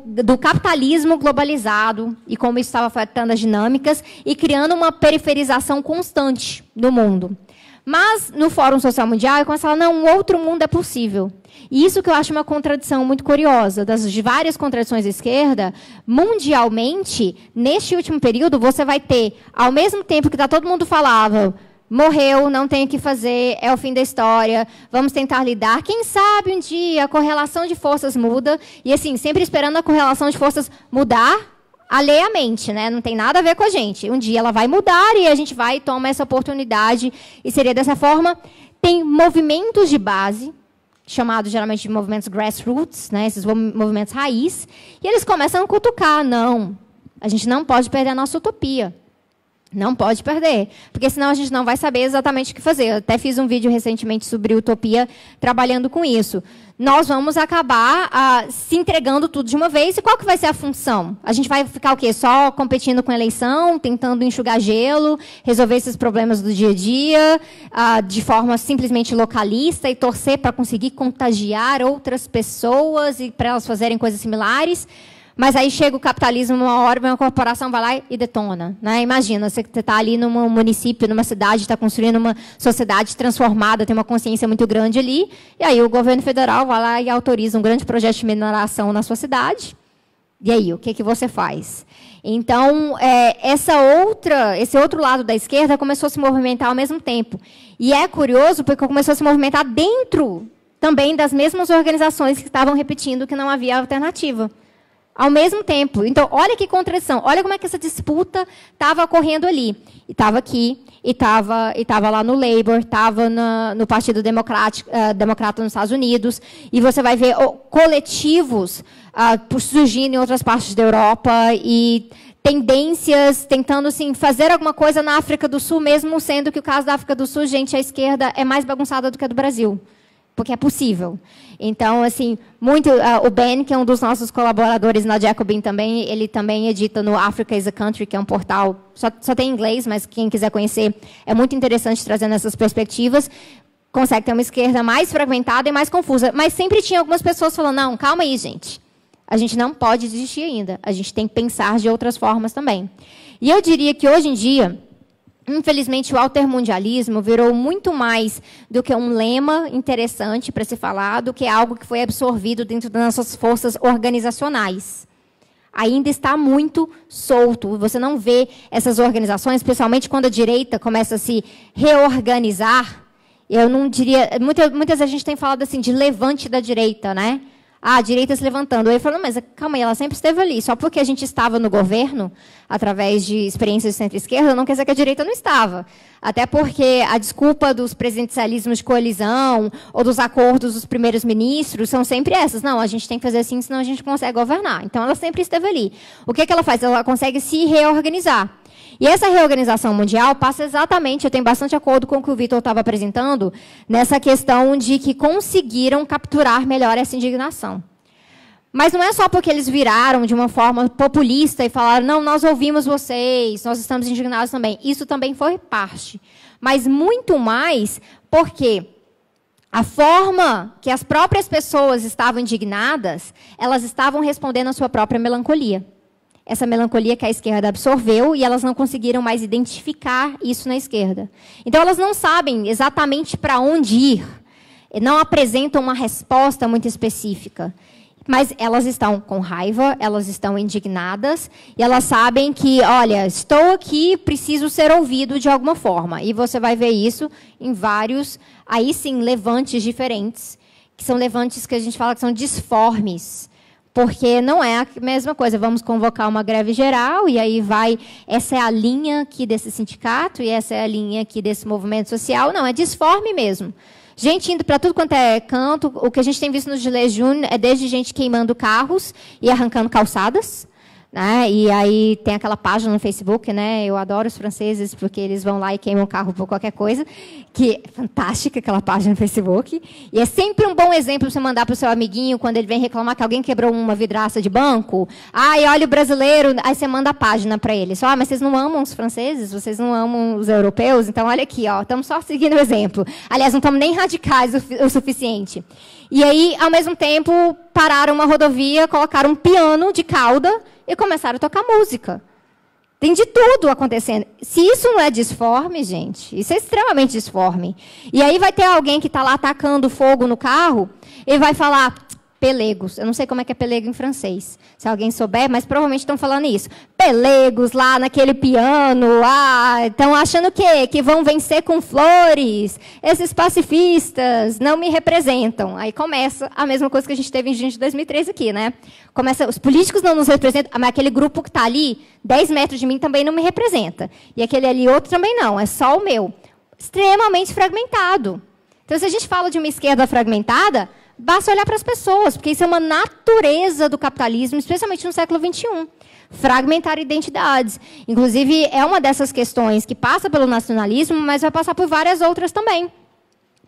do capitalismo globalizado e como isso estava afetando as dinâmicas e criando uma periferização constante do mundo. Mas, no Fórum Social Mundial, eu comecei a falar, não, um outro mundo é possível. E isso que eu acho uma contradição muito curiosa. Das várias contradições da esquerda, mundialmente, neste último período, você vai ter, ao mesmo tempo que todo mundo falava, morreu, não tem o que fazer, é o fim da história, vamos tentar lidar. Quem sabe um dia a correlação de forças muda, e assim, sempre esperando a correlação de forças mudar alheiamente, né? Não tem nada a ver com a gente. Um dia ela vai mudar e a gente vai e toma essa oportunidade, e seria dessa forma. Tem movimentos de base, chamados geralmente de movimentos grassroots, né? Esses movimentos raiz, e eles começam a cutucar, não, a gente não pode perder a nossa utopia. Não pode perder, porque senão a gente não vai saber exatamente o que fazer. Eu até fiz um vídeo recentemente sobre utopia, trabalhando com isso. Nós vamos acabar se entregando tudo de uma vez, e qual que vai ser a função? A gente vai ficar o quê? Só competindo com a eleição, tentando enxugar gelo, resolver esses problemas do dia a dia, de forma simplesmente localista, e torcer para conseguir contagiar outras pessoas e para elas fazerem coisas similares. Mas aí chega o capitalismo, uma hora, uma corporação vai lá e detona. Né? Imagina, você está ali num município, numa cidade, está construindo uma sociedade transformada, tem uma consciência muito grande ali, e aí o governo federal vai lá e autoriza um grande projeto de mineração na sua cidade. E aí, o que você faz? Então, esse outro lado da esquerda começou a se movimentar ao mesmo tempo. E é curioso, porque começou a se movimentar dentro também das mesmas organizações que estavam repetindo que não havia alternativa. Ao mesmo tempo. Então, olha que contradição. Olha como é que essa disputa estava ocorrendo ali. E estava aqui, e estava lá no Labour, estava no Partido Democrata nos Estados Unidos. E você vai ver coletivos surgindo em outras partes da Europa e tendências tentando assim, fazer alguma coisa na África do Sul, mesmo sendo que o caso da África do Sul, gente, a esquerda é mais bagunçada do que a do Brasil. Porque é possível. Então, assim, o Ben, que é um dos nossos colaboradores na Jacobin também, ele também edita no Africa is a Country, que é um portal, só tem em inglês, mas quem quiser conhecer, é muito interessante trazendo essas perspectivas. Consegue ter uma esquerda mais fragmentada e mais confusa. Mas sempre tinha algumas pessoas falando, não, calma aí, gente. A gente não pode desistir ainda. A gente tem que pensar de outras formas também. E eu diria que, hoje em dia, infelizmente, o altermundialismo virou muito mais do que um lema interessante para se falar, do que algo que foi absorvido dentro das nossas forças organizacionais. Ainda está muito solto. Você não vê essas organizações, especialmente quando a direita começa a se reorganizar. Eu não diria... Muitas vezes a gente tem falado assim, de levante da direita, né? A direita se levantando. Eu falo, mas calma aí, ela sempre esteve ali. Só porque a gente estava no governo, através de experiências de centro-esquerda, não quer dizer que a direita não estava. Até porque a desculpa dos presidencialismos de coalizão ou dos acordos dos primeiros ministros são sempre essas. Não, a gente tem que fazer assim, senão a gente não consegue governar. Então, ela sempre esteve ali. O que ela faz? Ela consegue se reorganizar. E essa reorganização mundial passa exatamente, eu tenho bastante acordo com o que o Vitor estava apresentando, nessa questão de que conseguiram capturar melhor essa indignação. Mas não é só porque eles viraram de uma forma populista e falaram, não, nós ouvimos vocês, nós estamos indignados também. Isso também foi parte. Mas muito mais porque a forma que as próprias pessoas estavam indignadas, elas estavam respondendo à sua própria melancolia. Essa melancolia que a esquerda absorveu e elas não conseguiram mais identificar isso na esquerda. Então, elas não sabem exatamente para onde ir, não apresentam uma resposta muito específica. Mas elas estão com raiva, elas estão indignadas, e elas sabem que, olha, estou aqui, preciso ser ouvido de alguma forma. E você vai ver isso em vários, aí sim, levantes diferentes, que são levantes que a gente fala que são disformes. Porque não é a mesma coisa, vamos convocar uma greve geral, e aí essa é a linha aqui desse sindicato, e essa é a linha aqui desse movimento social. Não, é disforme mesmo. Gente indo para tudo quanto é canto, o que a gente tem visto nos Gilets Jaunes é desde gente queimando carros e arrancando calçadas. Né? E aí tem aquela página no Facebook, né? Eu adoro os franceses, porque eles vão lá e queimam o carro por qualquer coisa, que é fantástica aquela página no Facebook. E é sempre um bom exemplo você mandar para o seu amiguinho, quando ele vem reclamar que alguém quebrou uma vidraça de banco. Ai, olha o brasileiro, aí você manda a página para ele. Só, mas vocês não amam os franceses? Vocês não amam os europeus? Então, olha aqui, ó, estamos só seguindo o exemplo. Aliás, não estamos nem radicais o suficiente. E aí, ao mesmo tempo, pararam uma rodovia, colocaram um piano de cauda e começaram a tocar música. Tem de tudo acontecendo. Se isso não é disforme, gente, isso é extremamente disforme. E aí vai ter alguém que está lá atacando fogo no carro e vai falar... Pelegos. Eu não sei como é que é pelego em francês, se alguém souber, mas provavelmente estão falando isso. Pelegos lá naquele piano, estão achando o quê? Que vão vencer com flores. Esses pacifistas não me representam. Aí começa a mesma coisa que a gente teve em junho de 2003 aqui, né? Começa, os políticos não nos representam, mas aquele grupo que está ali, 10 metros de mim, também não me representa. E aquele ali outro também não, é só o meu. Extremamente fragmentado. Então, se a gente fala de uma esquerda fragmentada, Basta olhar para as pessoas, porque isso é uma natureza do capitalismo, especialmente no século XXI. Fragmentar identidades. Inclusive, é uma dessas questões que passa pelo nacionalismo, mas vai passar por várias outras também.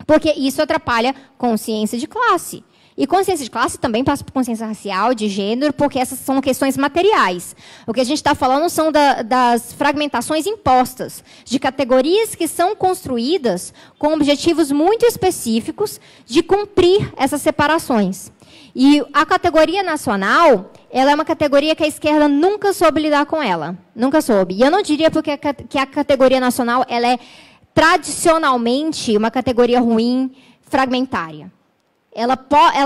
Porque isso atrapalha consciência de classe. E consciência de classe também passa por consciência racial, de gênero, porque essas são questões materiais. O que a gente está falando são das fragmentações impostas, de categorias que são construídas com objetivos muito específicos de cumprir essas separações. E a categoria nacional, ela é uma categoria que a esquerda nunca soube lidar com ela. Nunca soube. E eu não diria porque que a categoria nacional ela é tradicionalmente uma categoria ruim, fragmentária. Ela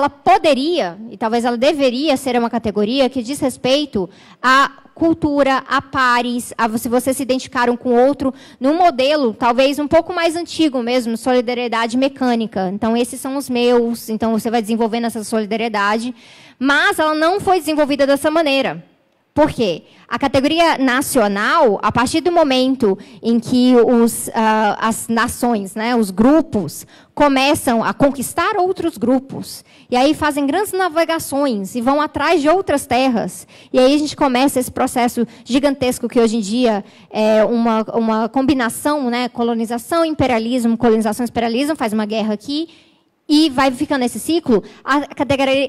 poderia, e talvez ela deveria ser uma categoria que diz respeito à cultura, a pares, se vocês se identificaram com outro, num modelo talvez um pouco mais antigo mesmo, solidariedade mecânica. Então, esses são os meus, então você vai desenvolvendo essa solidariedade, mas ela não foi desenvolvida dessa maneira. Por quê? A categoria nacional, a partir do momento em que as nações, né, os grupos, começam a conquistar outros grupos, e aí fazem grandes navegações e vão atrás de outras terras, e aí a gente começa esse processo gigantesco que hoje em dia é uma combinação, né, colonização, imperialismo, faz uma guerra aqui, e vai ficando nesse ciclo, a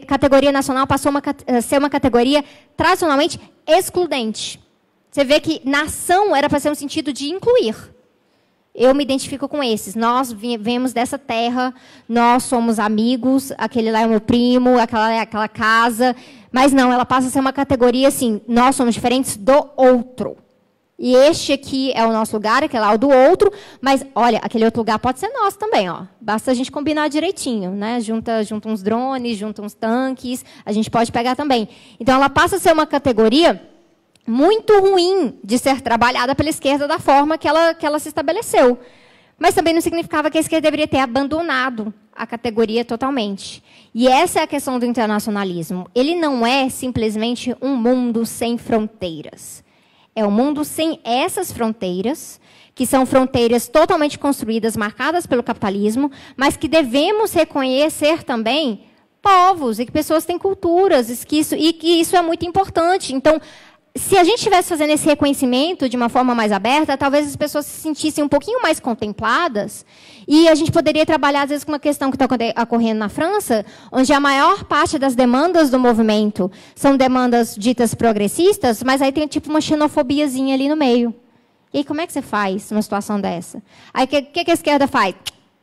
categoria nacional passou a ser uma categoria tradicionalmente excludente. Você vê que nação era para ser um sentido de incluir. Eu me identifico com esses. Nós viemos dessa terra, nós somos amigos, aquele lá é o meu primo, aquela é aquela casa. Mas não, ela passa a ser uma categoria assim, nós somos diferentes do outro. E este aqui é o nosso lugar, aquele lá é o do outro, mas, olha, aquele outro lugar pode ser nosso também, ó. Basta a gente combinar direitinho, né? Junta uns drones, junta uns tanques, a gente pode pegar também. Então, ela passa a ser uma categoria muito ruim de ser trabalhada pela esquerda da forma que ela se estabeleceu. Mas também não significava que a esquerda deveria ter abandonado a categoria totalmente. E essa é a questão do internacionalismo. Ele não é simplesmente um mundo sem fronteiras. É um mundo sem essas fronteiras, que são fronteiras totalmente construídas, marcadas pelo capitalismo, mas que devemos reconhecer também povos e que pessoas têm culturas, e que isso é muito importante. Então, se a gente estivesse fazendo esse reconhecimento de uma forma mais aberta, talvez as pessoas se sentissem um pouquinho mais contempladas, e a gente poderia trabalhar, às vezes, com uma questão que está ocorrendo na França, onde a maior parte das demandas do movimento são demandas ditas progressistas, mas aí tem tipo uma xenofobiazinha ali no meio. E aí, como é que você faz numa situação dessa? Aí, o que a esquerda faz?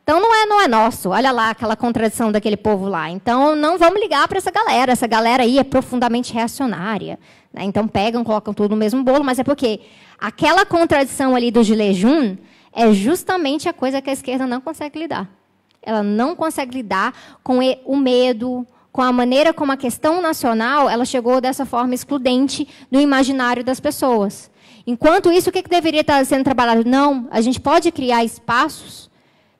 Então, não é nosso. Olha lá aquela contradição daquele povo lá. Então, não vamos ligar para essa galera. Essa galera aí é profundamente reacionária. Né? Então, colocam tudo no mesmo bolo, mas é porque aquela contradição ali do Gilets Jaunes é justamente a coisa que a esquerda não consegue lidar. Ela não consegue lidar com o medo, com a maneira como a questão nacional ela chegou dessa forma excludente no imaginário das pessoas. Enquanto isso, o que deveria estar sendo trabalhado? Não, a gente pode criar espaços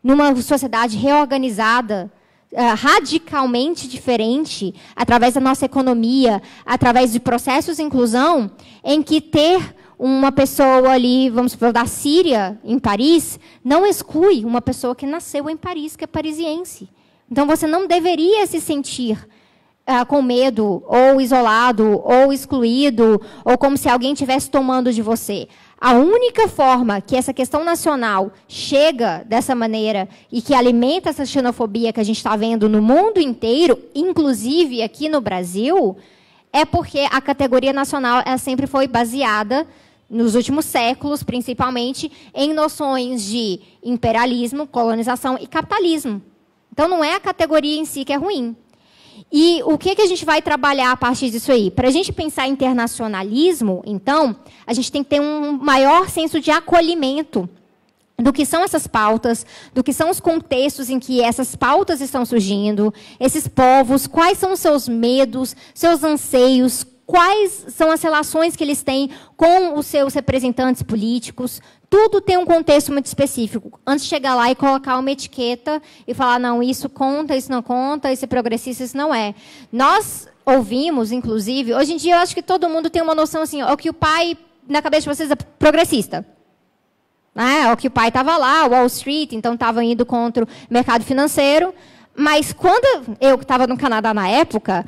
numa sociedade reorganizada, radicalmente diferente, através da nossa economia, através de processos de inclusão, em que ter uma pessoa ali, vamos supor, da Síria, em Paris, não exclui uma pessoa que nasceu em Paris, que é parisiense. Então, você não deveria se sentir com medo, ou isolado, ou excluído, ou como se alguém estivesse tomando de você. A única forma que essa questão nacional chega dessa maneira e que alimenta essa xenofobia que a gente está vendo no mundo inteiro, inclusive aqui no Brasil, é porque a categoria nacional ela sempre foi baseada, nos últimos séculos, principalmente, em noções de imperialismo, colonização e capitalismo. Então, não é a categoria em si que é ruim. E o que a gente vai trabalhar a partir disso aí? Para a gente pensar em internacionalismo, então, a gente tem que ter um maior senso de acolhimento do que são essas pautas, do que são os contextos em que essas pautas estão surgindo, esses povos, quais são os seus medos, seus anseios, quais são as relações que eles têm com os seus representantes políticos. Tudo tem um contexto muito específico. Antes de chegar lá e colocar uma etiqueta e falar, não, isso conta, isso não conta, isso é progressista, isso não é. Nós ouvimos, inclusive, hoje em dia eu acho que todo mundo tem uma noção assim, ó, que o pai, na cabeça de vocês, é progressista. Ó, que o pai estava lá, Wall Street, então estava indo contra o mercado financeiro, Mas quando eu estava no Canadá na época,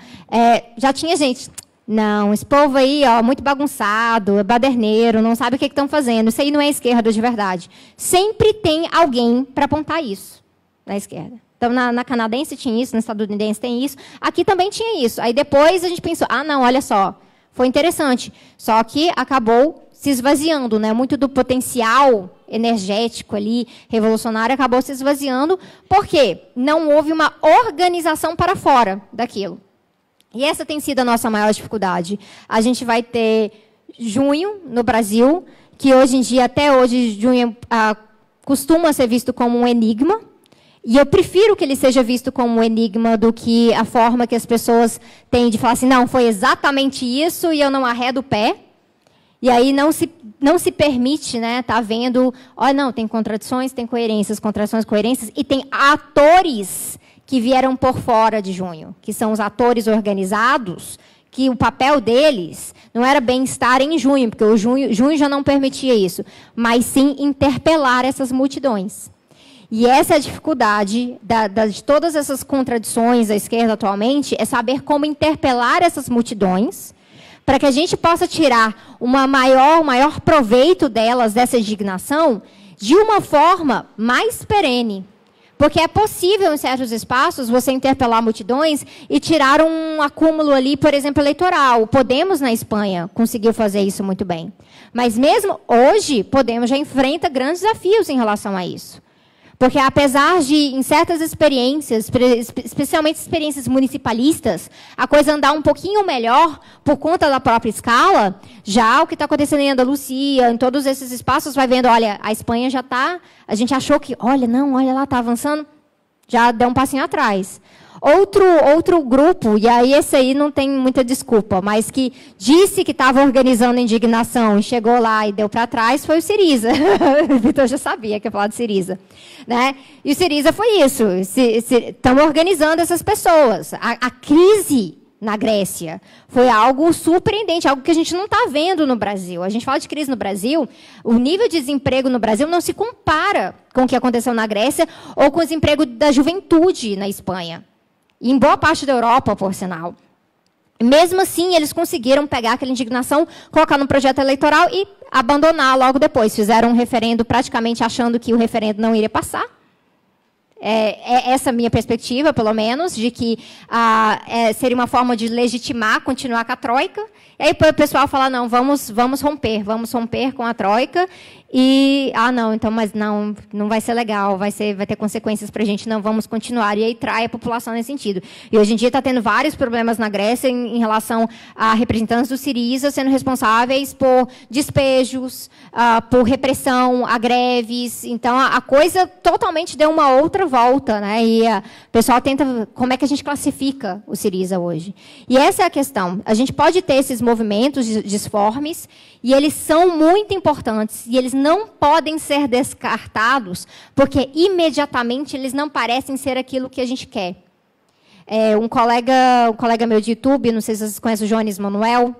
já tinha gente... Não, esse povo aí, ó, muito bagunçado, é baderneiro, não sabe o que estão fazendo. Isso aí não é esquerda de verdade. Sempre tem alguém para apontar isso na esquerda. Então, na canadense tinha isso, na estadunidense tem isso. Aqui também tinha isso. Aí depois a gente pensou, não, olha só, foi interessante. Só que acabou se esvaziando, né? Muito do potencial energético ali, revolucionário, acabou se esvaziando. Por quê? Não houve uma organização para fora daquilo. E essa tem sido a nossa maior dificuldade. A gente vai ter junho no Brasil, que hoje em dia, até hoje, junho costuma ser visto como um enigma. E eu prefiro que ele seja visto como um enigma do que a forma que as pessoas têm de falar assim, não, foi exatamente isso e eu não arredo o pé. E aí não se permite, né, tá vendo, não, tem contradições, tem coerências, contradições, coerências, e tem atores que vieram por fora de junho, que são os atores organizados, que o papel deles não era bem estar em junho, porque o junho já não permitia isso, mas sim interpelar essas multidões. E essa é a dificuldade de todas essas contradições da esquerda atualmente, é saber como interpelar essas multidões, para que a gente possa tirar um maior proveito delas, dessa indignação, de uma forma mais perene. Porque é possível, em certos espaços, você interpelar multidões e tirar um acúmulo ali, por exemplo, eleitoral. O Podemos, na Espanha, conseguiu fazer isso muito bem. Mas mesmo hoje, Podemos já enfrenta grandes desafios em relação a isso. Porque, apesar de, em certas experiências, especialmente experiências municipalistas, a coisa andar um pouquinho melhor por conta da própria escala, já o que está acontecendo em Andalucia, em todos esses espaços, vai vendo, olha, a Espanha já está... A gente achou que, olha lá, está avançando, já deu um passinho atrás. Outro grupo, e aí esse aí não tem muita desculpa, mas que disse que estava organizando indignação e chegou lá e deu para trás, foi o Syriza. O Vitor já sabia que ia falar de Syriza. Né? E o Syriza foi isso. Estão organizando essas pessoas. A crise na Grécia foi algo surpreendente, algo que a gente não está vendo no Brasil. A gente fala de crise no Brasil, o nível de desemprego no Brasil não se compara com o que aconteceu na Grécia ou com o desemprego da juventude na Espanha. E em boa parte da Europa, por sinal. Mesmo assim, eles conseguiram pegar aquela indignação, colocar no projeto eleitoral e abandonar logo depois. Fizeram um referendo praticamente achando que o referendo não iria passar. É essa a minha perspectiva, pelo menos, de que seria uma forma de legitimar, continuar com a Troika. E aí o pessoal fala, não, vamos romper com a Troika. E, não, então, mas não vai ser legal, vai ter consequências para a gente, não, vamos continuar. E aí trai a população nesse sentido. E hoje em dia está tendo vários problemas na Grécia em relação a representantes do Syriza sendo responsáveis por despejos, por repressão, a greves. Então, a coisa totalmente deu uma outra volta, né? E o pessoal tenta, como é que a gente classifica o Syriza hoje? E essa é a questão. A gente pode ter esses movimentos disformes, e eles são muito importantes, e eles não podem ser descartados, porque imediatamente eles não parecem ser aquilo que a gente quer. Um colega meu de YouTube, não sei se vocês conhecem o Jones Manuel,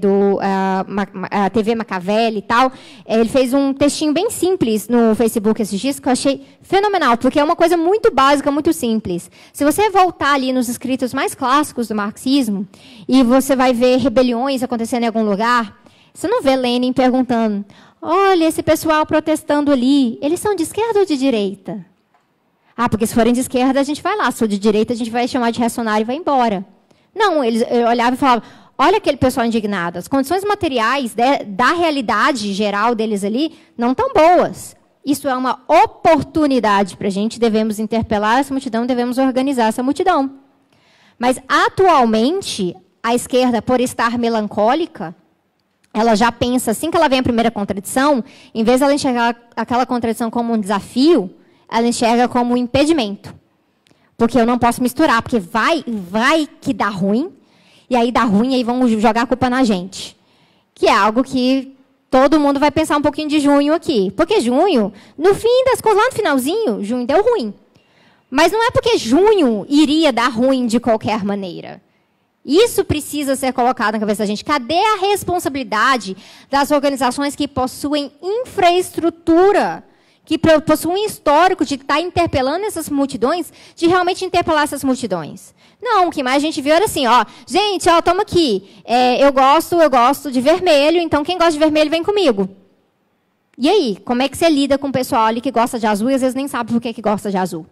do TV Machiavelli e tal, ele fez um textinho bem simples no Facebook esses dias, que eu achei fenomenal, porque é uma coisa muito básica, muito simples. Se você voltar ali nos escritos mais clássicos do marxismo, e você vai ver rebeliões acontecendo em algum lugar, você não vê Lenin perguntando, olha, esse pessoal protestando ali, eles são de esquerda ou de direita? Porque se forem de esquerda, a gente vai lá, se for de direita, a gente vai chamar de reacionário e vai embora. Não, eles olhavam e falavam, olha aquele pessoal indignado, as condições materiais da realidade geral deles ali não estão boas. Isso é uma oportunidade para a gente, devemos interpelar essa multidão, devemos organizar essa multidão. Mas, atualmente, a esquerda, por estar melancólica, ela já pensa, assim que ela vem a primeira contradição, em vez de ela enxergar aquela contradição como um desafio, ela enxerga como um impedimento. Porque eu não posso misturar, porque vai que dá ruim, e aí dá ruim, e aí vão jogar a culpa na gente. Que é algo que todo mundo vai pensar um pouquinho de junho aqui. Porque junho, no fim das contas, lá no finalzinho, junho deu ruim. Mas não é porque junho iria dar ruim de qualquer maneira. Isso precisa ser colocado na cabeça da gente. Cadê a responsabilidade das organizações que possuem infraestrutura, que possuem um histórico de estar interpelando essas multidões, de realmente interpelar essas multidões. Não, o que mais a gente viu era assim, ó, gente, ó, toma aqui, eu gosto de vermelho, então quem gosta de vermelho vem comigo. E aí, como é que você lida com o pessoal ali que gosta de azul e às vezes nem sabe por que gosta de azul?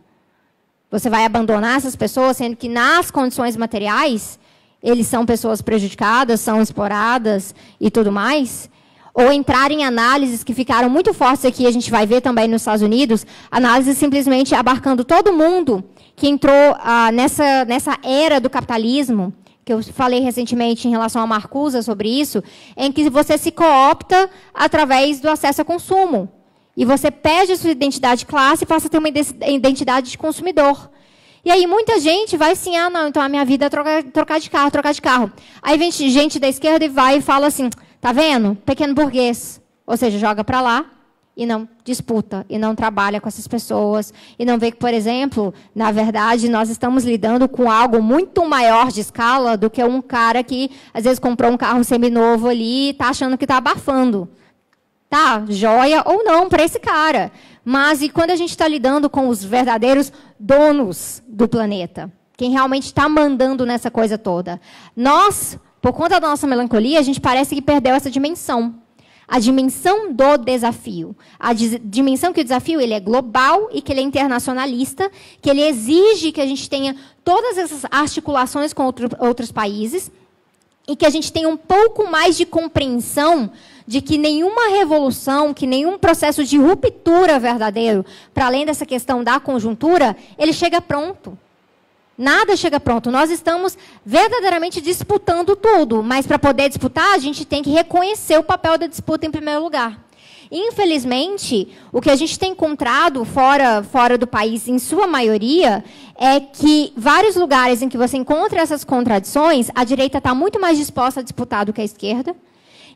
Você vai abandonar essas pessoas, sendo que nas condições materiais, eles são pessoas prejudicadas, são exploradas e tudo mais? Ou entrar em análises que ficaram muito fortes aqui, a gente vai ver também nos Estados Unidos, análises simplesmente abarcando todo mundo que entrou nessa era do capitalismo, que eu falei recentemente em relação a Marcuse sobre isso, em que você se coopta através do acesso a consumo. E você perde a sua identidade de classe e passa a ter uma identidade de consumidor. E aí muita gente vai assim, não, então a minha vida é trocar de carro. Aí vem gente da esquerda e vai e fala assim, tá vendo? Pequeno burguês. Ou seja, joga para lá e não disputa, e não trabalha com essas pessoas, e não vê que, por exemplo, na verdade, nós estamos lidando com algo muito maior de escala do que um cara que, às vezes, comprou um carro seminovo ali e está achando que está abafando. Tá, joia ou não para esse cara. Mas e quando a gente está lidando com os verdadeiros donos do planeta? Quem realmente está mandando nessa coisa toda? Nós, por conta da nossa melancolia, a gente parece que perdeu essa dimensão. A dimensão do desafio. A dimensão que o desafio ele é global e que ele é internacionalista, que ele exige que a gente tenha todas essas articulações com outros países e que a gente tenha um pouco mais de compreensão de que nenhuma revolução, que nenhum processo de ruptura verdadeiro, para além dessa questão da conjuntura, ele chega pronto. Nada chega pronto. Nós estamos verdadeiramente disputando tudo, mas para poder disputar, a gente tem que reconhecer o papel da disputa em primeiro lugar. Infelizmente, o que a gente tem encontrado fora do país, em sua maioria, é que vários lugares em que você encontra essas contradições, a direita está muito mais disposta a disputar do que a esquerda.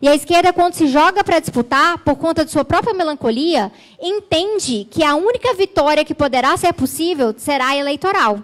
E a esquerda, quando se joga para disputar, por conta de sua própria melancolia, entende que a única vitória que poderá ser possível será eleitoral.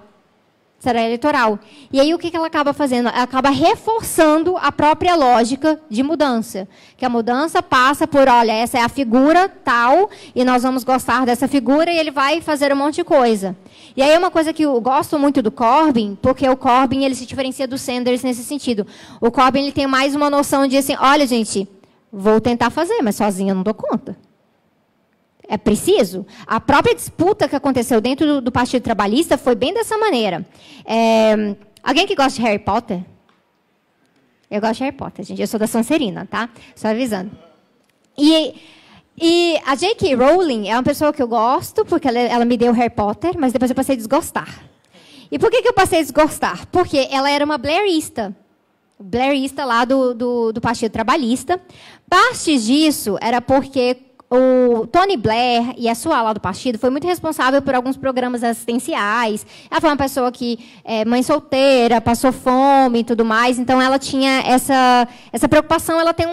Será eleitoral. E aí, o que ela acaba fazendo? Ela acaba reforçando a própria lógica de mudança. Que a mudança passa por, olha, essa é a figura tal, e nós vamos gostar dessa figura, e ele vai fazer um monte de coisa. E aí, uma coisa que eu gosto muito do Corbyn, porque o Corbyn ele se diferencia do Sanders nesse sentido. O Corbyn ele tem mais uma noção de, assim, olha, gente, vou tentar fazer, mas sozinha eu não dou conta. É preciso. A própria disputa que aconteceu dentro do Partido Trabalhista foi bem dessa maneira. Alguém que gosta de Harry Potter? Eu gosto de Harry Potter, gente. Eu sou da Sonserina, tá? Só avisando. E a J.K. Rowling é uma pessoa que eu gosto, porque ela me deu Harry Potter, mas depois eu passei a desgostar. E por que eu passei a desgostar? Porque ela era uma blairista. Blairista lá do Partido Trabalhista. Parte disso era porque o Tony Blair e a sua ala do partido foi muito responsável por alguns programas assistenciais. Ela foi uma pessoa que é mãe solteira, passou fome e tudo mais. Então, ela tinha essa preocupação. Ela tem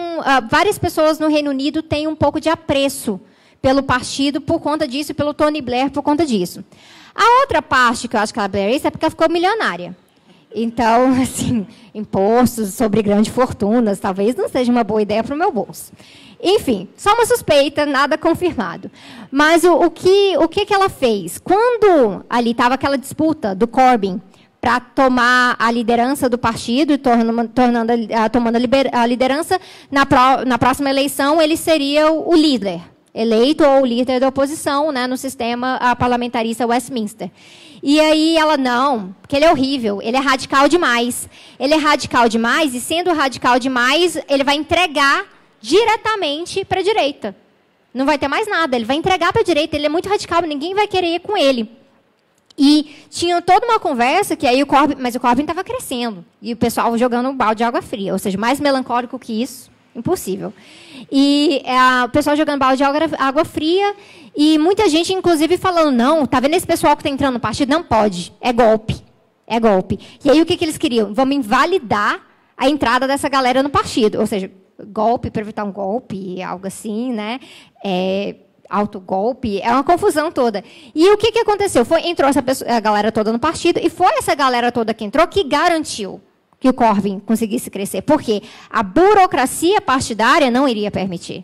várias pessoas no Reino Unido têm um pouco de apreço pelo partido por conta disso e pelo Tony Blair por conta disso. A outra parte que eu acho que ela é blairista é porque ela ficou milionária. Então, assim, impostos sobre grandes fortunas talvez não seja uma boa ideia para o meu bolso. Enfim, só uma suspeita, nada confirmado. Mas o que ela fez? Quando ali estava aquela disputa do Corbyn para tomar a liderança do partido, e tomando a liderança, na próxima eleição, ele seria o líder, eleito ou o líder da oposição, né, no sistema parlamentarista Westminster. E aí ela, não, porque ele é horrível, ele é radical demais. Ele é radical demais, e sendo radical demais, ele vai entregar diretamente para a direita. Não vai ter mais nada, ele vai entregar para a direita, ele é muito radical, ninguém vai querer ir com ele. E tinha toda uma conversa que aí o Corbyn estava crescendo, e o pessoal jogando um balde de água fria, ou seja, mais melancólico que isso, impossível. E o pessoal jogando balde de água fria, e muita gente, inclusive, falando, não, tá vendo esse pessoal que está entrando no partido? Não pode, é golpe. É golpe. E aí o que eles queriam? Vamos invalidar a entrada dessa galera no partido, ou seja, golpe para evitar um golpe, algo assim, né? Autogolpe, é uma confusão toda. E o que aconteceu? Entrou a galera toda no partido, e foi essa galera toda que entrou que garantiu que o Corbyn conseguisse crescer. Porque a burocracia partidária não iria permitir.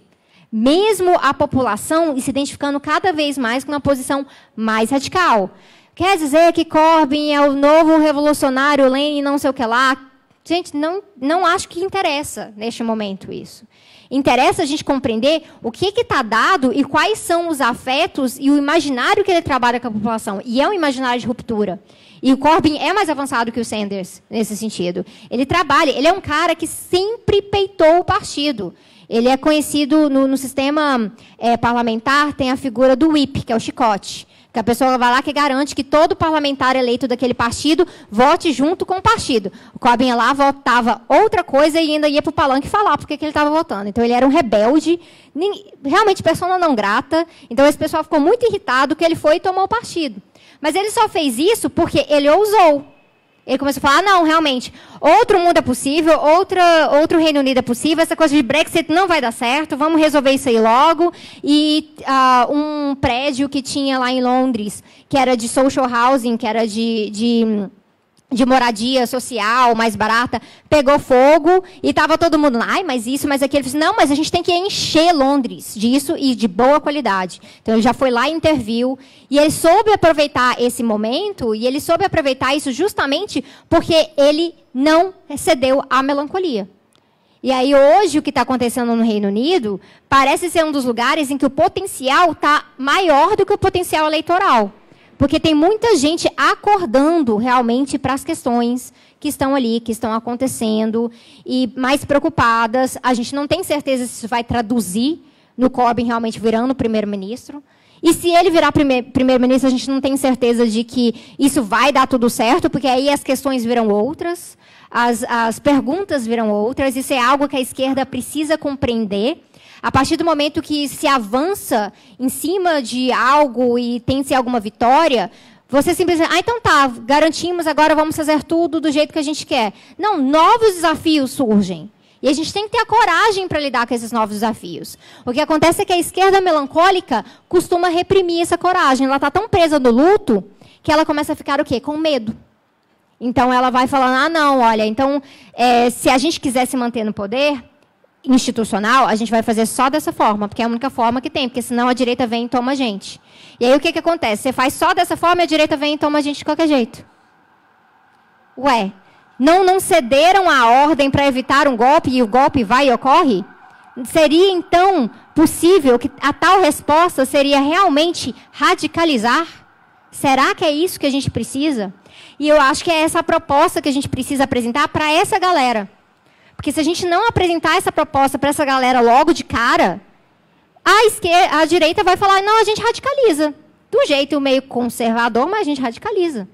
mesmo a população se identificando cada vez mais com uma posição mais radical. Quer dizer que Corbyn é o novo revolucionário, Lenin, não sei o que lá. Gente, não acho que interessa neste momento isso. Interessa a gente compreender o que está dado e quais são os afetos e o imaginário que ele trabalha com a população. E é um imaginário de ruptura. E o Corbyn é mais avançado que o Sanders nesse sentido. Ele trabalha, ele é um cara que sempre peitou o partido. Ele é conhecido no sistema parlamentar, tem a figura do whip, que é o chicote. Que a pessoa vai lá que garante que todo parlamentar eleito daquele partido vote junto com o partido. O Corbyn ia lá, votava outra coisa e ainda ia para o palanque falar porque que ele estava votando. Então, ele era um rebelde, realmente persona não grata. Então, esse pessoal ficou muito irritado que ele foi e tomou o partido. Mas ele só fez isso porque ele ousou. Ele começou a falar, não, realmente, outro mundo é possível, outro Reino Unido é possível, essa coisa de Brexit não vai dar certo, vamos resolver isso aí logo. E um prédio que tinha lá em Londres, que era de social housing, que era de moradia social, mais barata, pegou fogo e estava todo mundo, ai, mas isso, mas aquilo. Ele disse, não, mas a gente tem que encher Londres disso e de boa qualidade. Então, ele já foi lá e interviu. E ele soube aproveitar esse momento, e ele soube aproveitar isso justamente porque ele não cedeu à melancolia. E aí, hoje, o que está acontecendo no Reino Unido parece ser um dos lugares em que o potencial está maior do que o potencial eleitoral. Porque tem muita gente acordando realmente para as questões que estão ali, que estão acontecendo, e mais preocupadas. A gente não tem certeza se isso vai traduzir no Corbyn realmente virando primeiro-ministro. E se ele virar primeiro-ministro, a gente não tem certeza de que isso vai dar tudo certo, porque aí as questões viram outras, as perguntas viram outras. Isso é algo que a esquerda precisa compreender. A partir do momento que se avança em cima de algo e tem-se alguma vitória, você simplesmente, então tá, garantimos, agora vamos fazer tudo do jeito que a gente quer. Não, novos desafios surgem. E a gente tem que ter a coragem para lidar com esses novos desafios. O que acontece é que a esquerda melancólica costuma reprimir essa coragem. Ela está tão presa no luto que ela começa a ficar o quê? Com medo. Então, ela vai falando, não, olha, então, se a gente quiser se manter no poder institucional, a gente vai fazer só dessa forma, porque é a única forma que tem, porque senão a direita vem e toma a gente. E aí o que acontece? Você faz só dessa forma e a direita vem e toma a gente de qualquer jeito. Ué, não cederam a ordem para evitar um golpe e o golpe vai e ocorre? Seria, então, possível que a tal resposta seria realmente radicalizar? Será que é isso que a gente precisa? E eu acho que é essa a proposta que a gente precisa apresentar para essa galera. Porque se a gente não apresentar essa proposta para essa galera logo de cara, a direita vai falar, não, a gente radicaliza. Do jeito meio conservador, mas a gente radicaliza.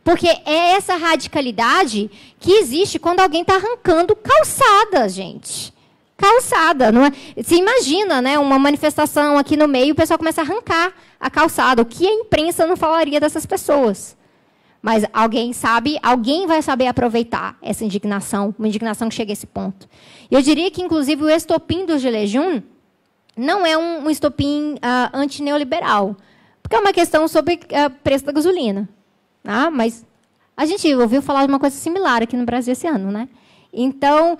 Porque é essa radicalidade que existe quando alguém está arrancando calçada, gente. Calçada. Não é? Você imagina, né, uma manifestação aqui no meio e o pessoal começa a arrancar a calçada. O que a imprensa não falaria dessas pessoas? Mas alguém vai saber aproveitar essa indignação, uma indignação que chega a esse ponto. Eu diria que, inclusive, o estopim do Gilets Jaunes não é um estopim antineoliberal, porque é uma questão sobre preço da gasolina. Mas a gente ouviu falar de uma coisa similar aqui no Brasil esse ano, né? Então,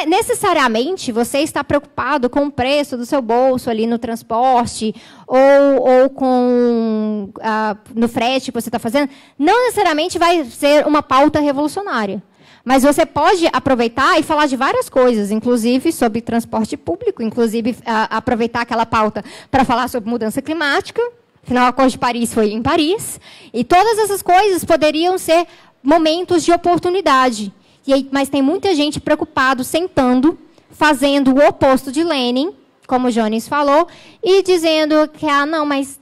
necessariamente, você está preocupado com o preço do seu bolso ali no transporte ou com no frete que você está fazendo, não necessariamente vai ser uma pauta revolucionária. Mas você pode aproveitar e falar de várias coisas, inclusive sobre transporte público, inclusive aproveitar aquela pauta para falar sobre mudança climática. Afinal, o Acordo de Paris foi em Paris. E todas essas coisas poderiam ser momentos de oportunidade. Mas tem muita gente preocupado, sentando, fazendo o oposto de Lenin, como o Jones falou, e dizendo que, não, mas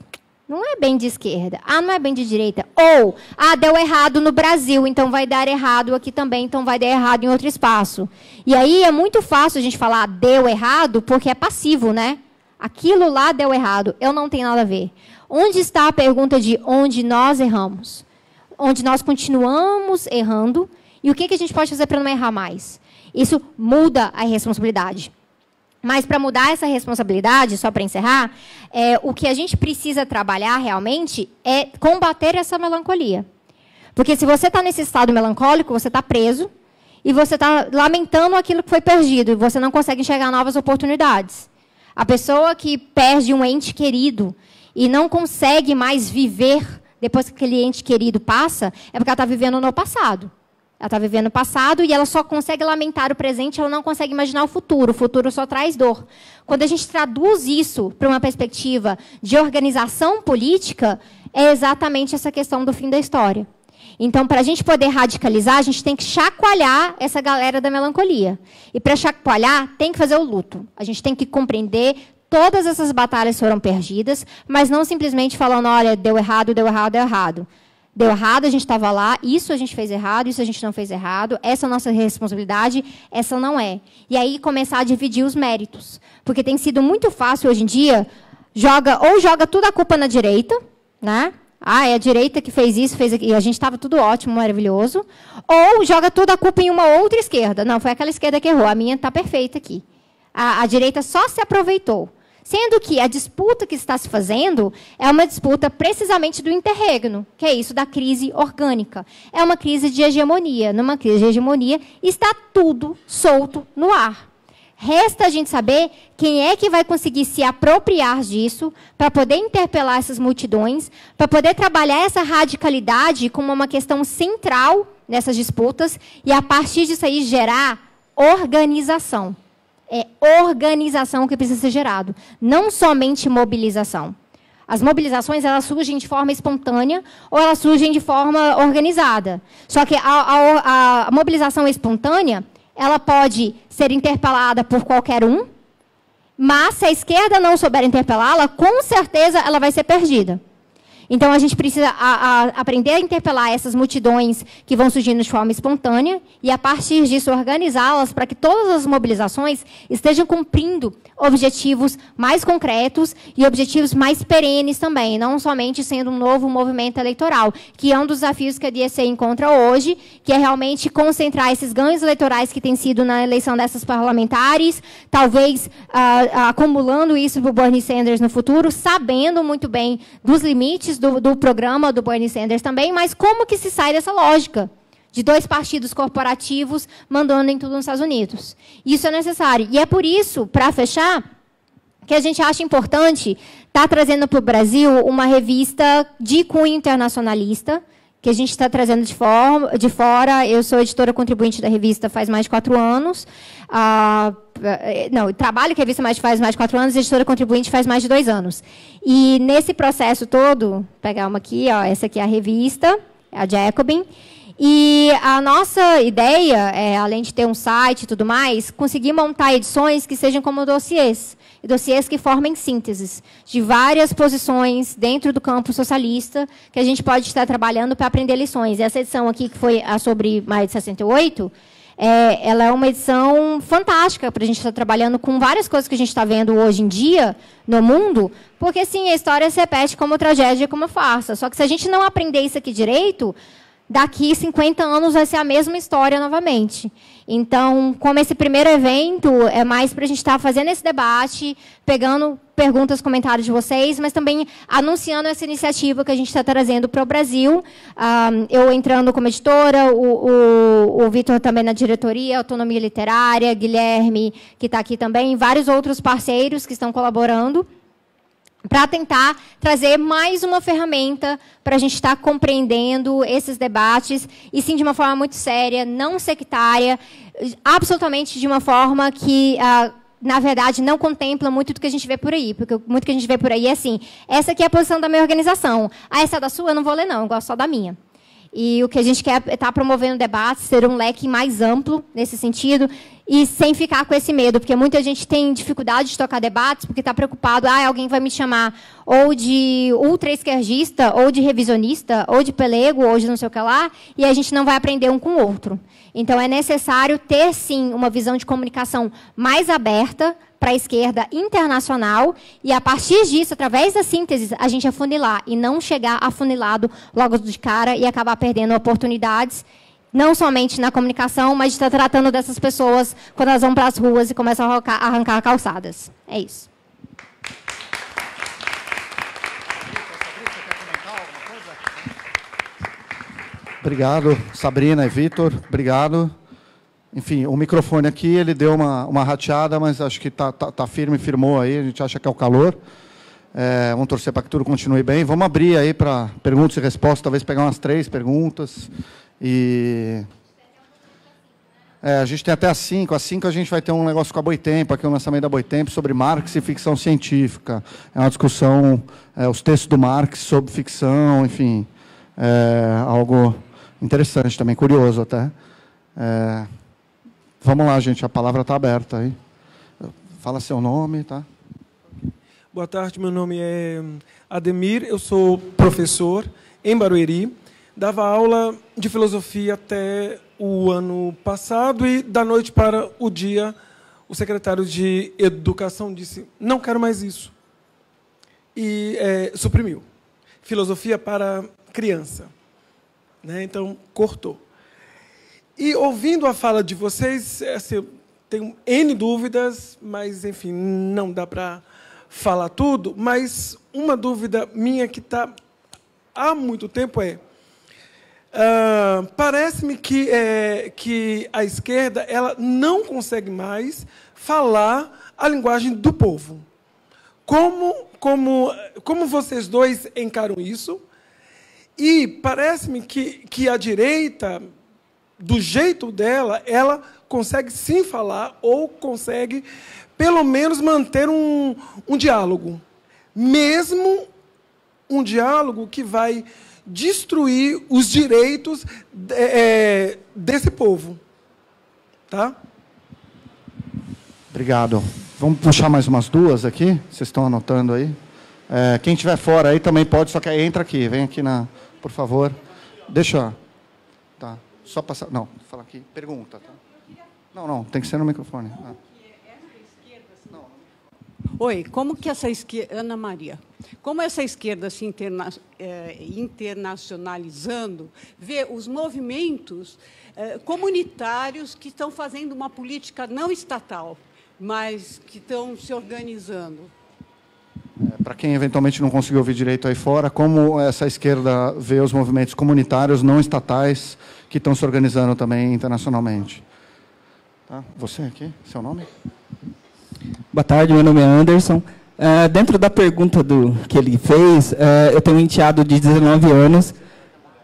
não é bem de esquerda, não é bem de direita. Ou, deu errado no Brasil, então vai dar errado aqui também, então vai dar errado em outro espaço. E aí é muito fácil a gente falar deu errado, porque é passivo, né? Aquilo lá deu errado, eu não tenho nada a ver. Onde está a pergunta de onde nós erramos? Onde nós continuamos errando. E o que a gente pode fazer para não errar mais? Isso muda a responsabilidade. Mas, para mudar essa responsabilidade, só para encerrar, o que a gente precisa trabalhar realmente é combater essa melancolia. Porque se você está nesse estado melancólico, você está preso e você está lamentando aquilo que foi perdido e você não consegue enxergar novas oportunidades. A pessoa que perde um ente querido e não consegue mais viver depois que aquele ente querido passa, é porque ela está vivendo no passado. Ela está vivendo o passado e ela só consegue lamentar o presente, ela não consegue imaginar o futuro. O futuro só traz dor. Quando a gente traduz isso para uma perspectiva de organização política, é exatamente essa questão do fim da história. Então, para a gente poder radicalizar, a gente tem que chacoalhar essa galera da melancolia. E para chacoalhar, tem que fazer o luto. A gente tem que compreender todas essas batalhas foram perdidas, mas não simplesmente falando, olha, deu errado, deu errado, deu errado. Deu errado, a gente estava lá, isso a gente fez errado, isso a gente não fez errado, essa é a nossa responsabilidade, essa não é. E aí começar a dividir os méritos. Porque tem sido muito fácil hoje em dia, joga toda a culpa na direita, né? Ah, é a direita que fez isso, fez aquilo, e a gente estava tudo ótimo, maravilhoso. Ou joga toda a culpa em uma outra esquerda. Não, foi aquela esquerda que errou, a minha está perfeita aqui. A direita só se aproveitou. Sendo que a disputa que está se fazendo é uma disputa precisamente do interregno, que é isso da crise orgânica. É uma crise de hegemonia. Numa crise de hegemonia, está tudo solto no ar. Resta a gente saber quem é que vai conseguir se apropriar disso para poder interpelar essas multidões, para poder trabalhar essa radicalidade como uma questão central nessas disputas e, a partir disso aí, gerar organização. É organização que precisa ser gerado, não somente mobilização. As mobilizações elas surgem de forma espontânea ou elas surgem de forma organizada. Só que a mobilização espontânea ela pode ser interpelada por qualquer um, mas se a esquerda não souber interpelá-la, com certeza ela vai ser perdida. Então, a gente precisa aprender a interpelar essas multidões que vão surgindo de forma espontânea e, a partir disso, organizá-las para que todas as mobilizações estejam cumprindo objetivos mais concretos e objetivos mais perenes também, não somente sendo um novo movimento eleitoral, que é um dos desafios que a DSA encontra hoje, que é realmente concentrar esses ganhos eleitorais que têm sido na eleição dessas parlamentares, talvez acumulando isso para o Bernie Sanders no futuro, sabendo muito bem dos limites do programa do Bernie Sanders também, mas como que se sai dessa lógica de dois partidos corporativos mandando em tudo nos Estados Unidos? Isso é necessário. E é por isso, para fechar, que a gente acha importante estar trazendo para o Brasil uma revista de cunho internacionalista, que a gente está trazendo de fora. Eu sou editora contribuinte da revista faz mais de 4 anos. Não, trabalho que a revista faz mais de 4 anos, editora contribuinte faz mais de 2 anos. E nesse processo todo, vou pegar uma aqui, ó, essa aqui é a revista, a Jacobin. E a nossa ideia, além de ter um site e tudo mais, conseguir montar edições que sejam como dossiês. E dossiês que formem sínteses de várias posições dentro do campo socialista que a gente pode estar trabalhando para aprender lições. E essa edição aqui, que foi a sobre Maio de 68, ela é uma edição fantástica para a gente estar trabalhando com várias coisas que a gente está vendo hoje em dia no mundo, porque, sim, a história se repete como tragédia e como farsa. Só que se a gente não aprender isso aqui direito, daqui 50 anos vai ser a mesma história novamente. Então, como esse primeiro evento é mais para a gente estar fazendo esse debate, pegando perguntas, comentários de vocês, mas também anunciando essa iniciativa que a gente está trazendo para o Brasil. Eu entrando como editora, o Vitor também na diretoria, Autonomia Literária, Guilherme, que está aqui também, vários outros parceiros que estão colaborando, para tentar trazer mais uma ferramenta para a gente estar compreendendo esses debates, e sim de uma forma muito séria, não sectária, absolutamente de uma forma que, na verdade, não contempla muito do que a gente vê por aí, porque muito que a gente vê por aí é assim, essa aqui é a posição da minha organização, essa da sua eu não vou ler não, eu gosto só da minha. E o que a gente quer é estar promovendo debates, ter um leque mais amplo nesse sentido, e sem ficar com esse medo, porque muita gente tem dificuldade de tocar debates, porque está preocupado, alguém vai me chamar ou de ultra-esquerdista, ou de revisionista, ou de pelego, ou de não sei o que lá, e a gente não vai aprender um com o outro. Então, é necessário ter, sim, uma visão de comunicação mais aberta para a esquerda internacional, e, a partir disso, através da síntese, a gente afunilar, e não chegar afunilado logo de cara e acabar perdendo oportunidades, não somente na comunicação, mas de estar tratando dessas pessoas quando elas vão para as ruas e começam a arrancar calçadas. É isso. Obrigado, Sabrina e Vitor. Obrigado. enfim, o microfone aqui, ele deu uma rateada, mas acho que tá firme, firmou aí, a gente acha que é o calor. Vamos torcer para que tudo continue bem. Vamos abrir aí para perguntas e respostas, talvez pegar umas 3 perguntas. E a gente tem até às 5. Às 5 a gente vai ter um negócio com a Boitempo, aqui o lançamento da Boitempo, sobre Marx e ficção científica. É uma discussão, os textos do Marx sobre ficção, enfim, algo interessante também, curioso até. Vamos lá, gente, a palavra está aberta aí. Fala seu nome, tá? Boa tarde, meu nome é Ademir, eu sou professor em Barueri, dava aula de filosofia até o ano passado e, da noite para o dia, o secretário de Educação disse, não quero mais isso. E suprimiu. Filosofia para criança. Né? Então, cortou. E, ouvindo a fala de vocês, assim, tenho N dúvidas, mas, enfim, não dá para falar tudo, mas uma dúvida minha que está há muito tempo parece-me que a esquerda ela não consegue mais falar a linguagem do povo. Como vocês dois encaram isso? E parece-me que a direita, do jeito dela, ela consegue sim falar ou consegue pelo menos manter um diálogo. Mesmo um diálogo que vai destruir os direitos desse povo. Tá? Obrigado. Vamos puxar mais umas 2 aqui. Vocês estão anotando aí? Quem estiver fora aí também pode, só que aí entra aqui. Vem aqui, por favor. Deixa. Tá. Só passar. Não, fala aqui. Pergunta. Tá? Não, tem que ser no microfone. Oi, como que essa esquerda... Ana Maria. Como essa esquerda se internacionalizando, vê os movimentos comunitários que estão fazendo uma política não estatal, mas que estão se organizando? Para quem eventualmente não conseguiu ouvir direito aí fora, como essa esquerda vê os movimentos comunitários não estatais que estão se organizando também internacionalmente? Tá? Você aqui, seu nome? Boa tarde, meu nome é Anderson. Dentro da pergunta que ele fez, eu tenho um enteado de 19 anos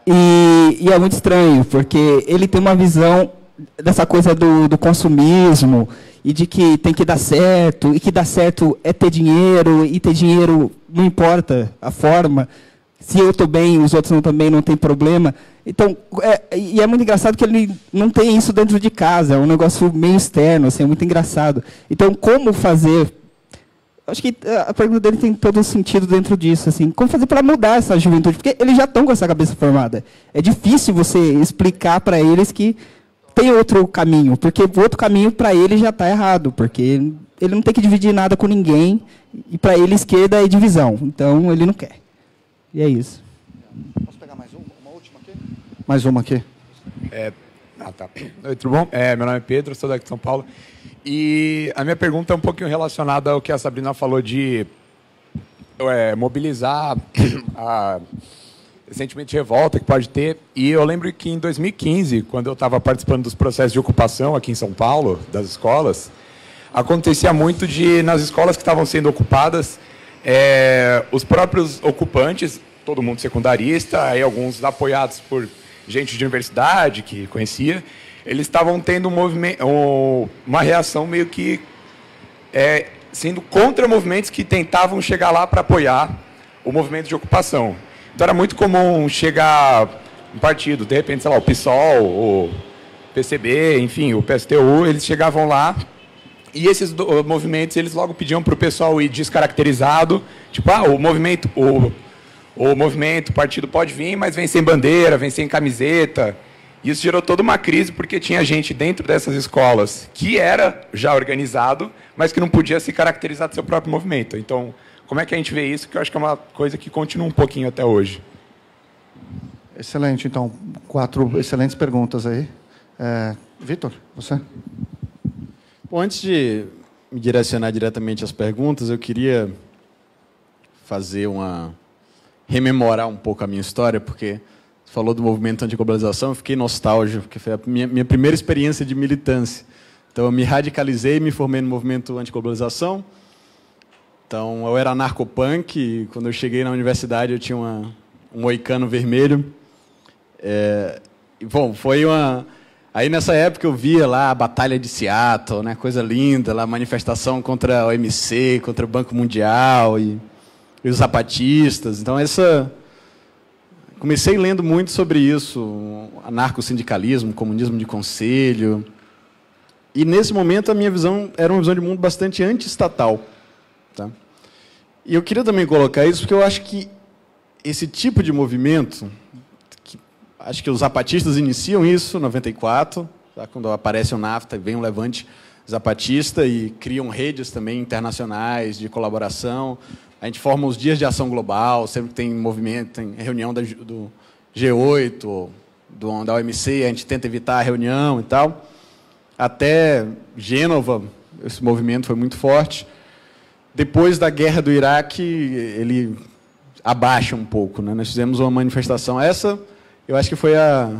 e é muito estranho, porque ele tem uma visão dessa coisa do consumismo e de que tem que dar certo, e que dar certo é ter dinheiro, e ter dinheiro não importa a forma. Se eu estou bem, os outros não estão bem, não tem problema. Então, e é muito engraçado que ele não tem isso dentro de casa, é um negócio meio externo, assim, é muito engraçado. Então, como fazer... Acho que a pergunta dele tem todo sentido dentro disso, assim, como fazer para mudar essa juventude? Porque eles já estão com essa cabeça formada. É difícil você explicar para eles que tem outro caminho, porque o outro caminho para ele já está errado, porque ele não tem que dividir nada com ninguém, e para ele esquerda é divisão, então ele não quer. E é isso. Posso pegar mais uma última aqui? Mais uma aqui. Tá. Oi, tudo bom? Meu nome é Pedro, sou daqui de São Paulo. E a minha pergunta é um pouquinho relacionada ao que a Sabrina falou de mobilizar o sentimento de revolta que pode ter. E eu lembro que em 2015, quando eu estava participando dos processos de ocupação aqui em São Paulo, das escolas, acontecia muito nas escolas que estavam sendo ocupadas, os próprios ocupantes, todo mundo secundarista, aí alguns apoiados por gente de universidade que conhecia, eles estavam tendo uma reação meio que sendo contra movimentos que tentavam chegar lá para apoiar o movimento de ocupação. Então era muito comum chegar um partido, de repente, sei lá, o PSOL, o PCB, enfim, o PSTU, eles chegavam lá e esses movimentos eles logo pediam para o pessoal ir descaracterizado, tipo, o movimento, o partido pode vir, mas vem sem bandeira, vem sem camiseta. Isso gerou toda uma crise, porque tinha gente dentro dessas escolas que era já organizado, mas que não podia se caracterizar do seu próprio movimento. Então, como é que a gente vê isso? Que eu acho que é uma coisa que continua um pouquinho até hoje. Excelente, então. 4 excelentes perguntas aí. Vitor, você? Bom, antes de me direcionar diretamente às perguntas, eu queria rememorar um pouco a minha história, porque Você falou do movimento antiglobalização, eu fiquei nostálgico, porque foi a minha primeira experiência de militância. Então, eu me radicalizei e me formei no movimento antiglobalização. Então, eu era anarcopunk, e quando eu cheguei na universidade, eu tinha um moicano vermelho. Bom, foi uma... Aí, nessa época, eu via lá a Batalha de Seattle, né, coisa linda, lá, manifestação contra a OMC, contra o Banco Mundial e os zapatistas. Então, comecei lendo muito sobre isso, anarcossindicalismo, comunismo de conselho. E, nesse momento, a minha visão era uma visão de mundo bastante anti-estatal. Tá? E eu queria também colocar isso porque eu acho que esse tipo de movimento, acho que os zapatistas iniciam isso em 94, tá? Quando aparece o NAFTA, vem um levante zapatista e criam redes também internacionais de colaboração. A gente forma os dias de ação global, sempre que tem movimento, tem reunião do G8, da OMC, a gente tenta evitar a reunião e tal. Até Gênova, esse movimento foi muito forte. Depois da guerra do Iraque, ele abaixa um pouco, né? Nós fizemos uma manifestação. Essa, eu acho que foi a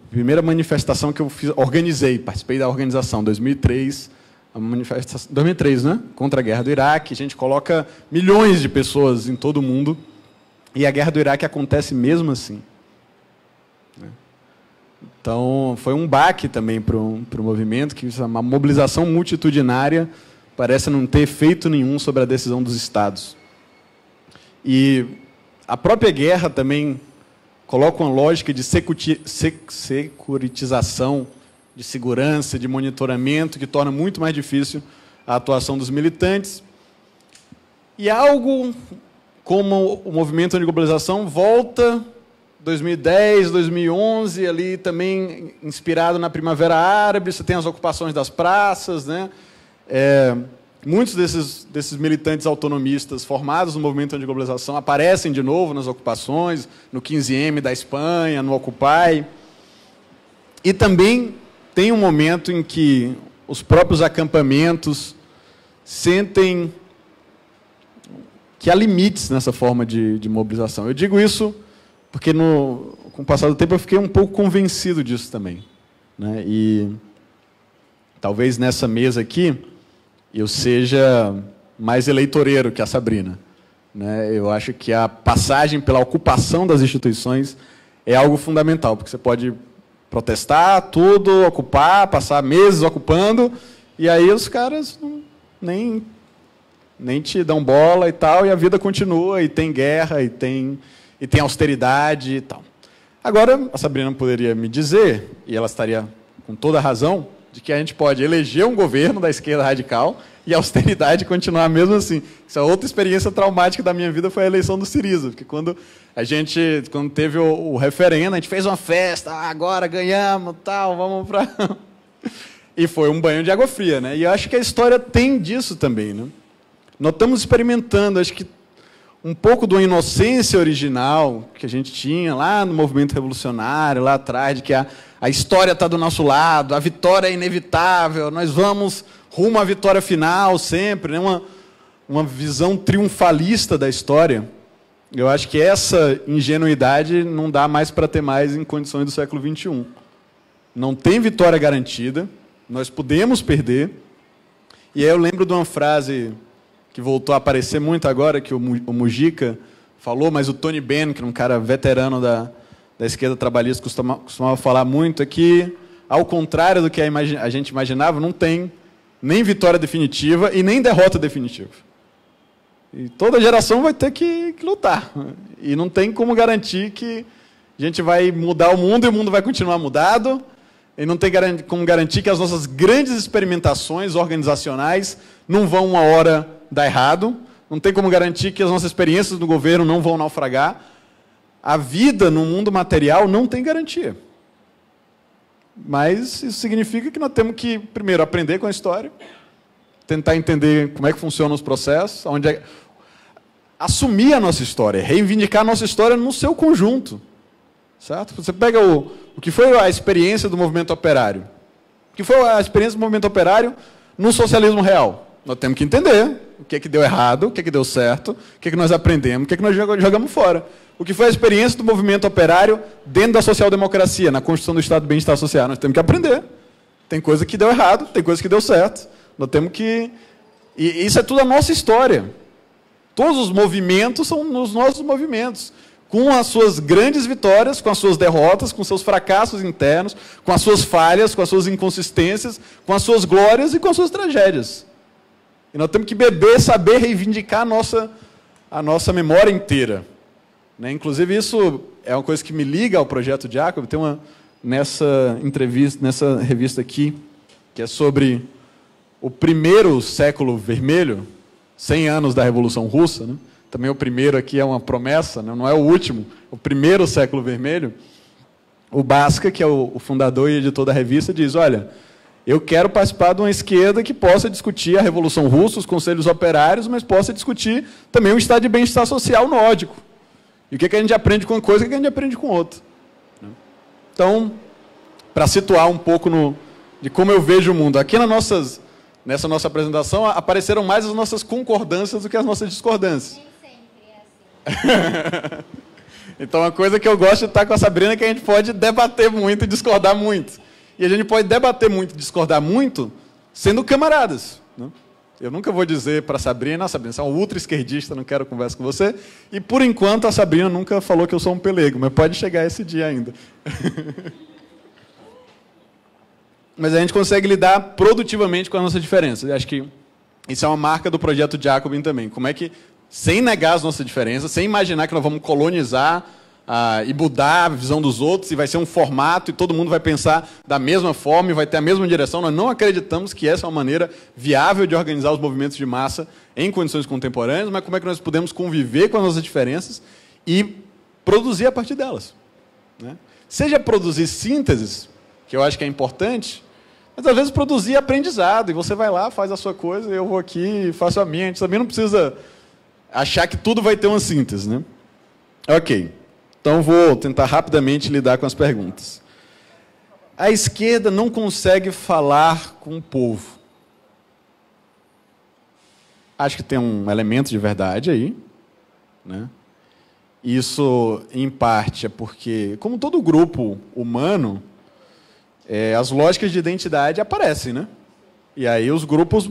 primeira manifestação que eu organizei, participei da organização, 2003, a manifestação, 2003, né? Contra a guerra do Iraque. A gente coloca milhões de pessoas em todo o mundo e a guerra do Iraque acontece mesmo assim. Então, foi um baque também para o movimento, que uma mobilização multitudinária parece não ter efeito nenhum sobre a decisão dos Estados. E a própria guerra também coloca uma lógica de securitização, de segurança, de monitoramento, que torna muito mais difícil a atuação dos militantes. E algo como o movimento antiglobalização volta 2010, 2011, ali também inspirado na Primavera Árabe, você tem as ocupações das praças, né? Muitos desses militantes autonomistas formados no movimento antiglobalização aparecem de novo nas ocupações, no 15M da Espanha, no Occupy. E também tem um momento em que os próprios acampamentos sentem que há limites nessa forma de mobilização. Eu digo isso porque, com o passar do tempo, eu fiquei um pouco convencido disso também, né? E talvez nessa mesa aqui eu seja mais eleitoreiro que a Sabrina, né? Eu acho que a passagem pela ocupação das instituições é algo fundamental, porque você pode protestar tudo, ocupar, passar meses ocupando, e aí os caras nem te dão bola e tal, e a vida continua, e tem guerra, e tem austeridade e tal. Agora, a Sabrina poderia me dizer, e ela estaria com toda a razão, de que a gente pode eleger um governo da esquerda radical e a austeridade continuar mesmo assim. Essa outra experiência traumática da minha vida foi a eleição do Syriza, porque quando teve o referendo, a gente fez uma festa, agora ganhamos, tal, vamos para... E foi um banho de água fria, né? E eu acho que a história tem disso também, né? Nós estamos experimentando, acho que um pouco de uma inocência original que a gente tinha lá no movimento revolucionário, lá atrás, de que a história está do nosso lado, a vitória é inevitável, nós vamos rumo à vitória final sempre, né? Uma visão triunfalista da história. Eu acho que essa ingenuidade não dá mais para ter mais em condições do século XXI. Não tem vitória garantida, nós podemos perder. E aí eu lembro de uma frase que voltou a aparecer muito agora, que o Mujica falou, mas o Tony Benn, que é um cara veterano da esquerda trabalhista, costumava falar muito, é que, ao contrário do que a gente imaginava, não tem nem vitória definitiva e nem derrota definitiva. E toda geração vai ter que lutar. E não tem como garantir que a gente vai mudar o mundo e o mundo vai continuar mudado. E não tem como garantir que as nossas grandes experimentações organizacionais não vão uma hora dar errado. Não tem como garantir que as nossas experiências no governo não vão naufragar. A vida no mundo material não tem garantia. Mas isso significa que nós temos que, primeiro, aprender com a história, tentar entender como é que funcionam os processos, assumir a nossa história, reivindicar a nossa história no seu conjunto. Certo? Você pega o que foi a experiência do movimento operário. O que foi a experiência do movimento operário no socialismo real? Nós temos que entender o que deu errado, o que deu certo, o que nós aprendemos, o que nós jogamos fora. O que foi a experiência do movimento operário dentro da social-democracia, na construção do Estado de Bem-Estar Social. Nós temos que aprender. Tem coisa que deu errado, tem coisa que deu certo. Nós temos que... E isso é tudo a nossa história. Todos os movimentos são os nossos movimentos, com as suas grandes vitórias, com as suas derrotas, com seus fracassos internos, com as suas falhas, com as suas inconsistências, com as suas glórias e com as suas tragédias. E nós temos que beber, saber reivindicar a nossa memória inteira. Né? Inclusive, isso é uma coisa que me liga ao Projeto Jacobin. Tem nessa revista aqui, que é sobre o primeiro século vermelho, 100 anos da Revolução Russa, né? Também o primeiro aqui é uma promessa, né? Não é o último, o primeiro século vermelho. O Basca, que é o fundador e editor da revista, diz, olha, eu quero participar de uma esquerda que possa discutir a Revolução Russa, os conselhos operários, mas possa discutir também o estado de bem-estar social nórdico. E o que a gente aprende com uma coisa e o que a gente aprende com outra. Então, para situar um pouco de como eu vejo o mundo, aqui nessa nossa apresentação apareceram mais as nossas concordâncias do que as nossas discordâncias. Então, uma coisa que eu gosto de estar com a Sabrina é que a gente pode debater muito e discordar muito. E a gente pode debater muito e discordar muito sendo camaradas. Né? Eu nunca vou dizer para a Sabrina, Sabrina, você é um ultra-esquerdista, não quero conversa com você. E, por enquanto, a Sabrina nunca falou que eu sou um pelego, mas pode chegar esse dia ainda. Mas a gente consegue lidar produtivamente com as nossas diferenças. Eu acho que isso é uma marca do Projeto Jacobin também. Como é que, sem negar as nossas diferenças, sem imaginar que nós vamos colonizar e mudar a visão dos outros, e vai ser um formato, e todo mundo vai pensar da mesma forma, e vai ter a mesma direção, nós não acreditamos que essa é uma maneira viável de organizar os movimentos de massa em condições contemporâneas, mas como é que nós podemos conviver com as nossas diferenças e produzir a partir delas. Né? Seja produzir sínteses, que eu acho que é importante, mas às vezes produzir aprendizado, e você vai lá, faz a sua coisa, e eu vou aqui e faço a minha. A gente também não precisa achar que tudo vai ter uma síntese. Né? Ok, então vou tentar rapidamente lidar com as perguntas. A esquerda não consegue falar com o povo. Acho que tem um elemento de verdade aí. Né? Isso, em parte, é porque, como todo grupo humano, as lógicas de identidade aparecem, né? E aí os grupos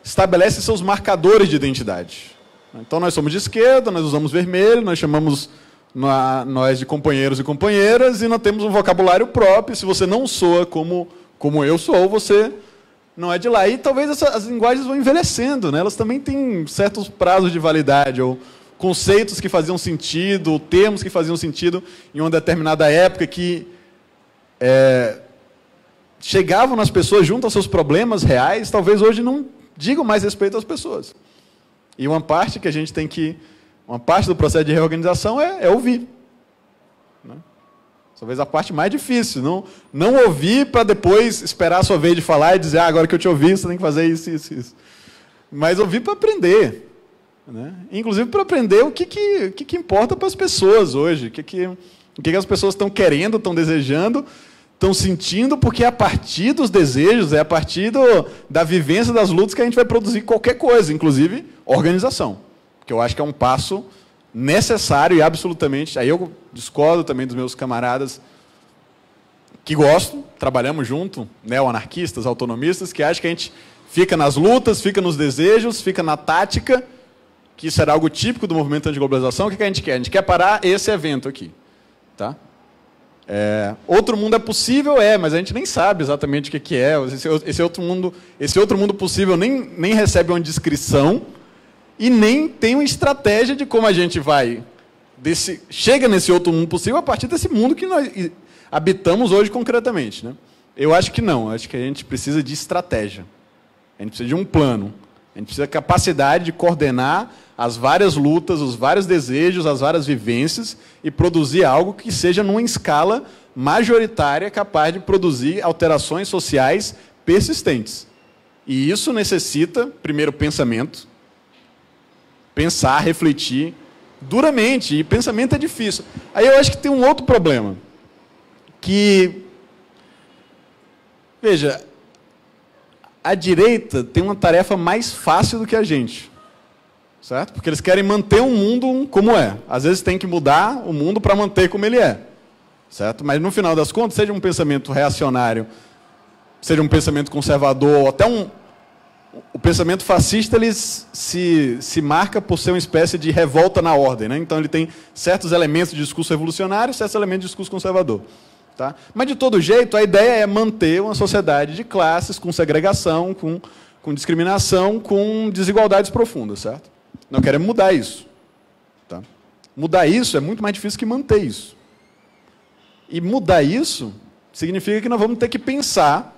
estabelecem seus marcadores de identidade. Então, nós somos de esquerda, nós usamos vermelho, nós chamamos nós de companheiros e companheiras, e nós temos um vocabulário próprio. Se você não soa como eu sou, você não é de lá. E talvez as linguagens vão envelhecendo, né? Elas também têm certos prazos de validade, ou conceitos que faziam sentido, ou termos que faziam sentido em uma determinada época, que chegavam nas pessoas junto aos seus problemas reais, talvez hoje não digam mais respeito às pessoas. E uma parte que a gente tem que... Uma parte do processo de reorganização é ouvir. Né? Talvez a parte mais difícil. Não ouvir para depois esperar a sua vez de falar e dizer, agora que eu te ouvi, você tem que fazer isso, isso, isso. Mas ouvir para aprender. Né? Inclusive para aprender o que importa para as pessoas hoje. O que as pessoas estão querendo, estão desejando, estão sentindo, porque é a partir dos desejos, é a partir da vivência das lutas que a gente vai produzir qualquer coisa, inclusive organização. Que eu acho que é um passo necessário e absolutamente... Aí eu discordo também dos meus camaradas que gostam, trabalhamos junto, neo-anarquistas, autonomistas, que acham que a gente fica nas lutas, fica nos desejos, fica na tática, que isso era algo típico do movimento antiglobalização. O que a gente quer? A gente quer parar esse evento aqui. Tá? Outro mundo é possível? Mas a gente nem sabe exatamente o que é. Esse outro mundo possível nem recebe uma descrição e nem tem uma estratégia de como a gente chega nesse outro mundo possível a partir desse mundo que nós habitamos hoje concretamente. Né? Eu acho que não. Eu acho que a gente precisa de estratégia. A gente precisa de um plano. A gente precisa de capacidade de coordenar as várias lutas, os vários desejos, as várias vivências e produzir algo que seja numa escala majoritária capaz de produzir alterações sociais persistentes. E isso necessita, primeiro, pensamento. Pensar, refletir duramente. E pensamento é difícil. Aí eu acho que tem um outro problema. Que, veja, a direita tem uma tarefa mais fácil do que a gente. Certo? Porque eles querem manter o mundo como é. Às vezes tem que mudar o mundo para manter como ele é. Certo? Mas, no final das contas, seja um pensamento reacionário, seja um pensamento conservador, ou até o pensamento fascista, ele se marca por ser uma espécie de revolta na ordem. Né? Então, ele tem certos elementos de discurso revolucionário, certos elementos de discurso conservador. Tá? Mas, de todo jeito, a ideia é manter uma sociedade de classes, com segregação, com discriminação, com desigualdades profundas. Certo? Nós queremos mudar isso. Tá? Mudar isso é muito mais difícil que manter isso. E mudar isso significa que nós vamos ter que pensar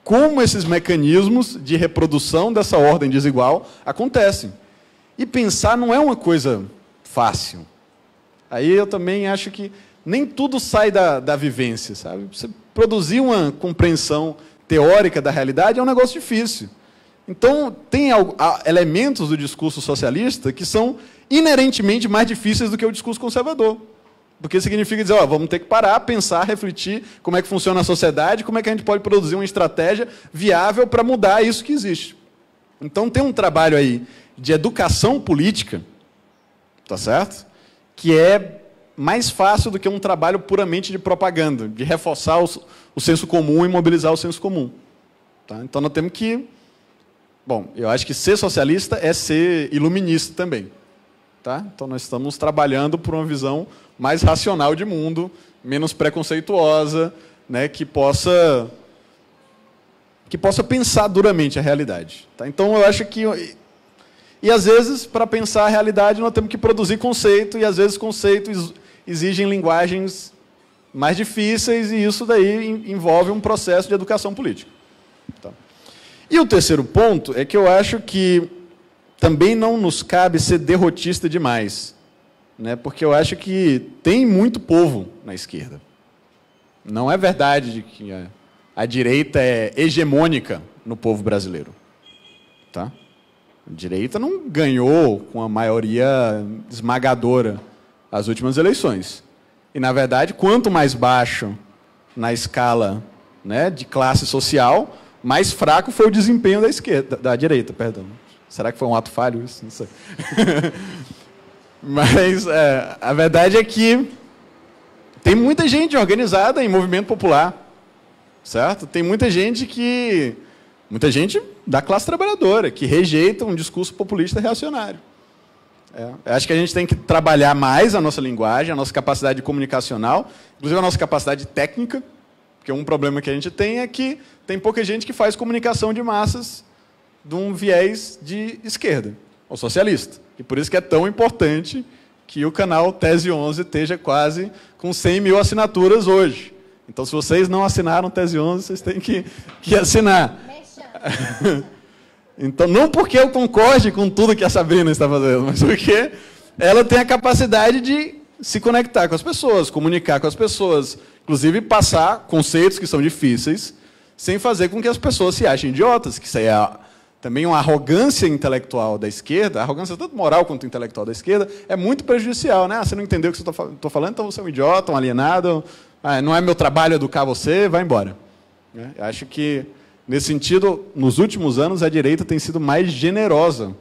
como esses mecanismos de reprodução dessa ordem desigual acontecem. E pensar não é uma coisa fácil. Aí eu também acho que nem tudo sai da vivência. Sabe? Você produzir uma compreensão teórica da realidade é um negócio difícil. Então, tem elementos do discurso socialista que são inerentemente mais difíceis do que o discurso conservador. Porque significa dizer, vamos ter que parar, pensar, refletir como é que funciona a sociedade, como é que a gente pode produzir uma estratégia viável para mudar isso que existe. Então, tem um trabalho aí de educação política, tá certo? Que é mais fácil do que um trabalho puramente de propaganda, de reforçar o senso comum e mobilizar o senso comum. Tá? Então, nós temos que... Bom, eu acho que ser socialista é ser iluminista também. Tá? Então, nós estamos trabalhando por uma visão mais racional de mundo, menos preconceituosa, né, que possa pensar duramente a realidade. Tá? Então, eu acho que... E, às vezes, para pensar a realidade, nós temos que produzir conceito, e, às vezes, conceitos exigem linguagens mais difíceis, e isso daí envolve um processo de educação política. Tá? E o terceiro ponto é que eu acho que também não nos cabe ser derrotista demais, né? Porque eu acho que tem muito povo na esquerda. Não é verdade de que a direita é hegemônica no povo brasileiro. Tá? A direita não ganhou com a maioria esmagadora as últimas eleições. E, na verdade, quanto mais baixo na escala, né, de classe social, mais fraco foi o desempenho da direita. Perdão. Será que foi um ato falho isso? Não sei. Mas a verdade é que tem muita gente organizada em movimento popular, certo? Tem muita gente da classe trabalhadora que rejeita um discurso populista reacionário. Acho que a gente tem que trabalhar mais a nossa linguagem, a nossa capacidade comunicacional, inclusive a nossa capacidade técnica, porque um problema que a gente tem é que tem pouca gente que faz comunicação de massas de um viés de esquerda, ou socialista. E por isso que é tão importante que o canal Tese 11 esteja quase com 100 mil assinaturas hoje. Então, se vocês não assinaram Tese 11, vocês têm que assinar. Então, não porque eu concorde com tudo que a Sabrina está fazendo, mas porque ela tem a capacidade de se conectar com as pessoas, comunicar com as pessoas, inclusive passar conceitos que são difíceis, sem fazer com que as pessoas se achem idiotas, que isso aí é também uma arrogância intelectual da esquerda, a arrogância tanto moral quanto intelectual da esquerda, é muito prejudicial. Né? Você não entendeu o que eu estou falando, então você é um idiota, um alienado, não é meu trabalho educar você, vai embora. Eu acho que, nesse sentido, nos últimos anos, a direita tem sido mais generosa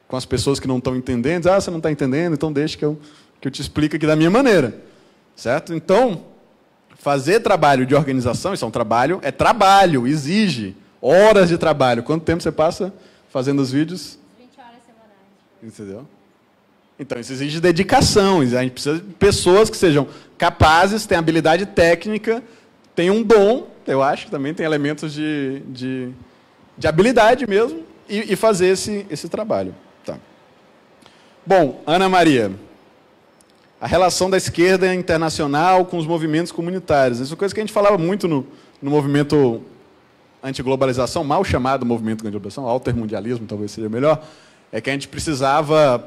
com as pessoas que não estão entendendo. Você não está entendendo, então deixa que eu te explico aqui da minha maneira. Certo? Então, fazer trabalho de organização, isso é um trabalho, exige horas de trabalho. Quanto tempo você passa fazendo os vídeos? 20 horas semanais. Entendeu? Então, isso exige dedicação. A gente precisa de pessoas que sejam capazes, tenham habilidade técnica, tenham um dom, eu acho que também tem elementos de habilidade mesmo, e fazer esse trabalho. Tá. Bom, Ana Maria, a relação da esquerda internacional com os movimentos comunitários. Isso é uma coisa que a gente falava muito no movimento antiglobalização, mal chamado movimento antiglobalização, altermundialismo talvez seja melhor, é que a gente precisava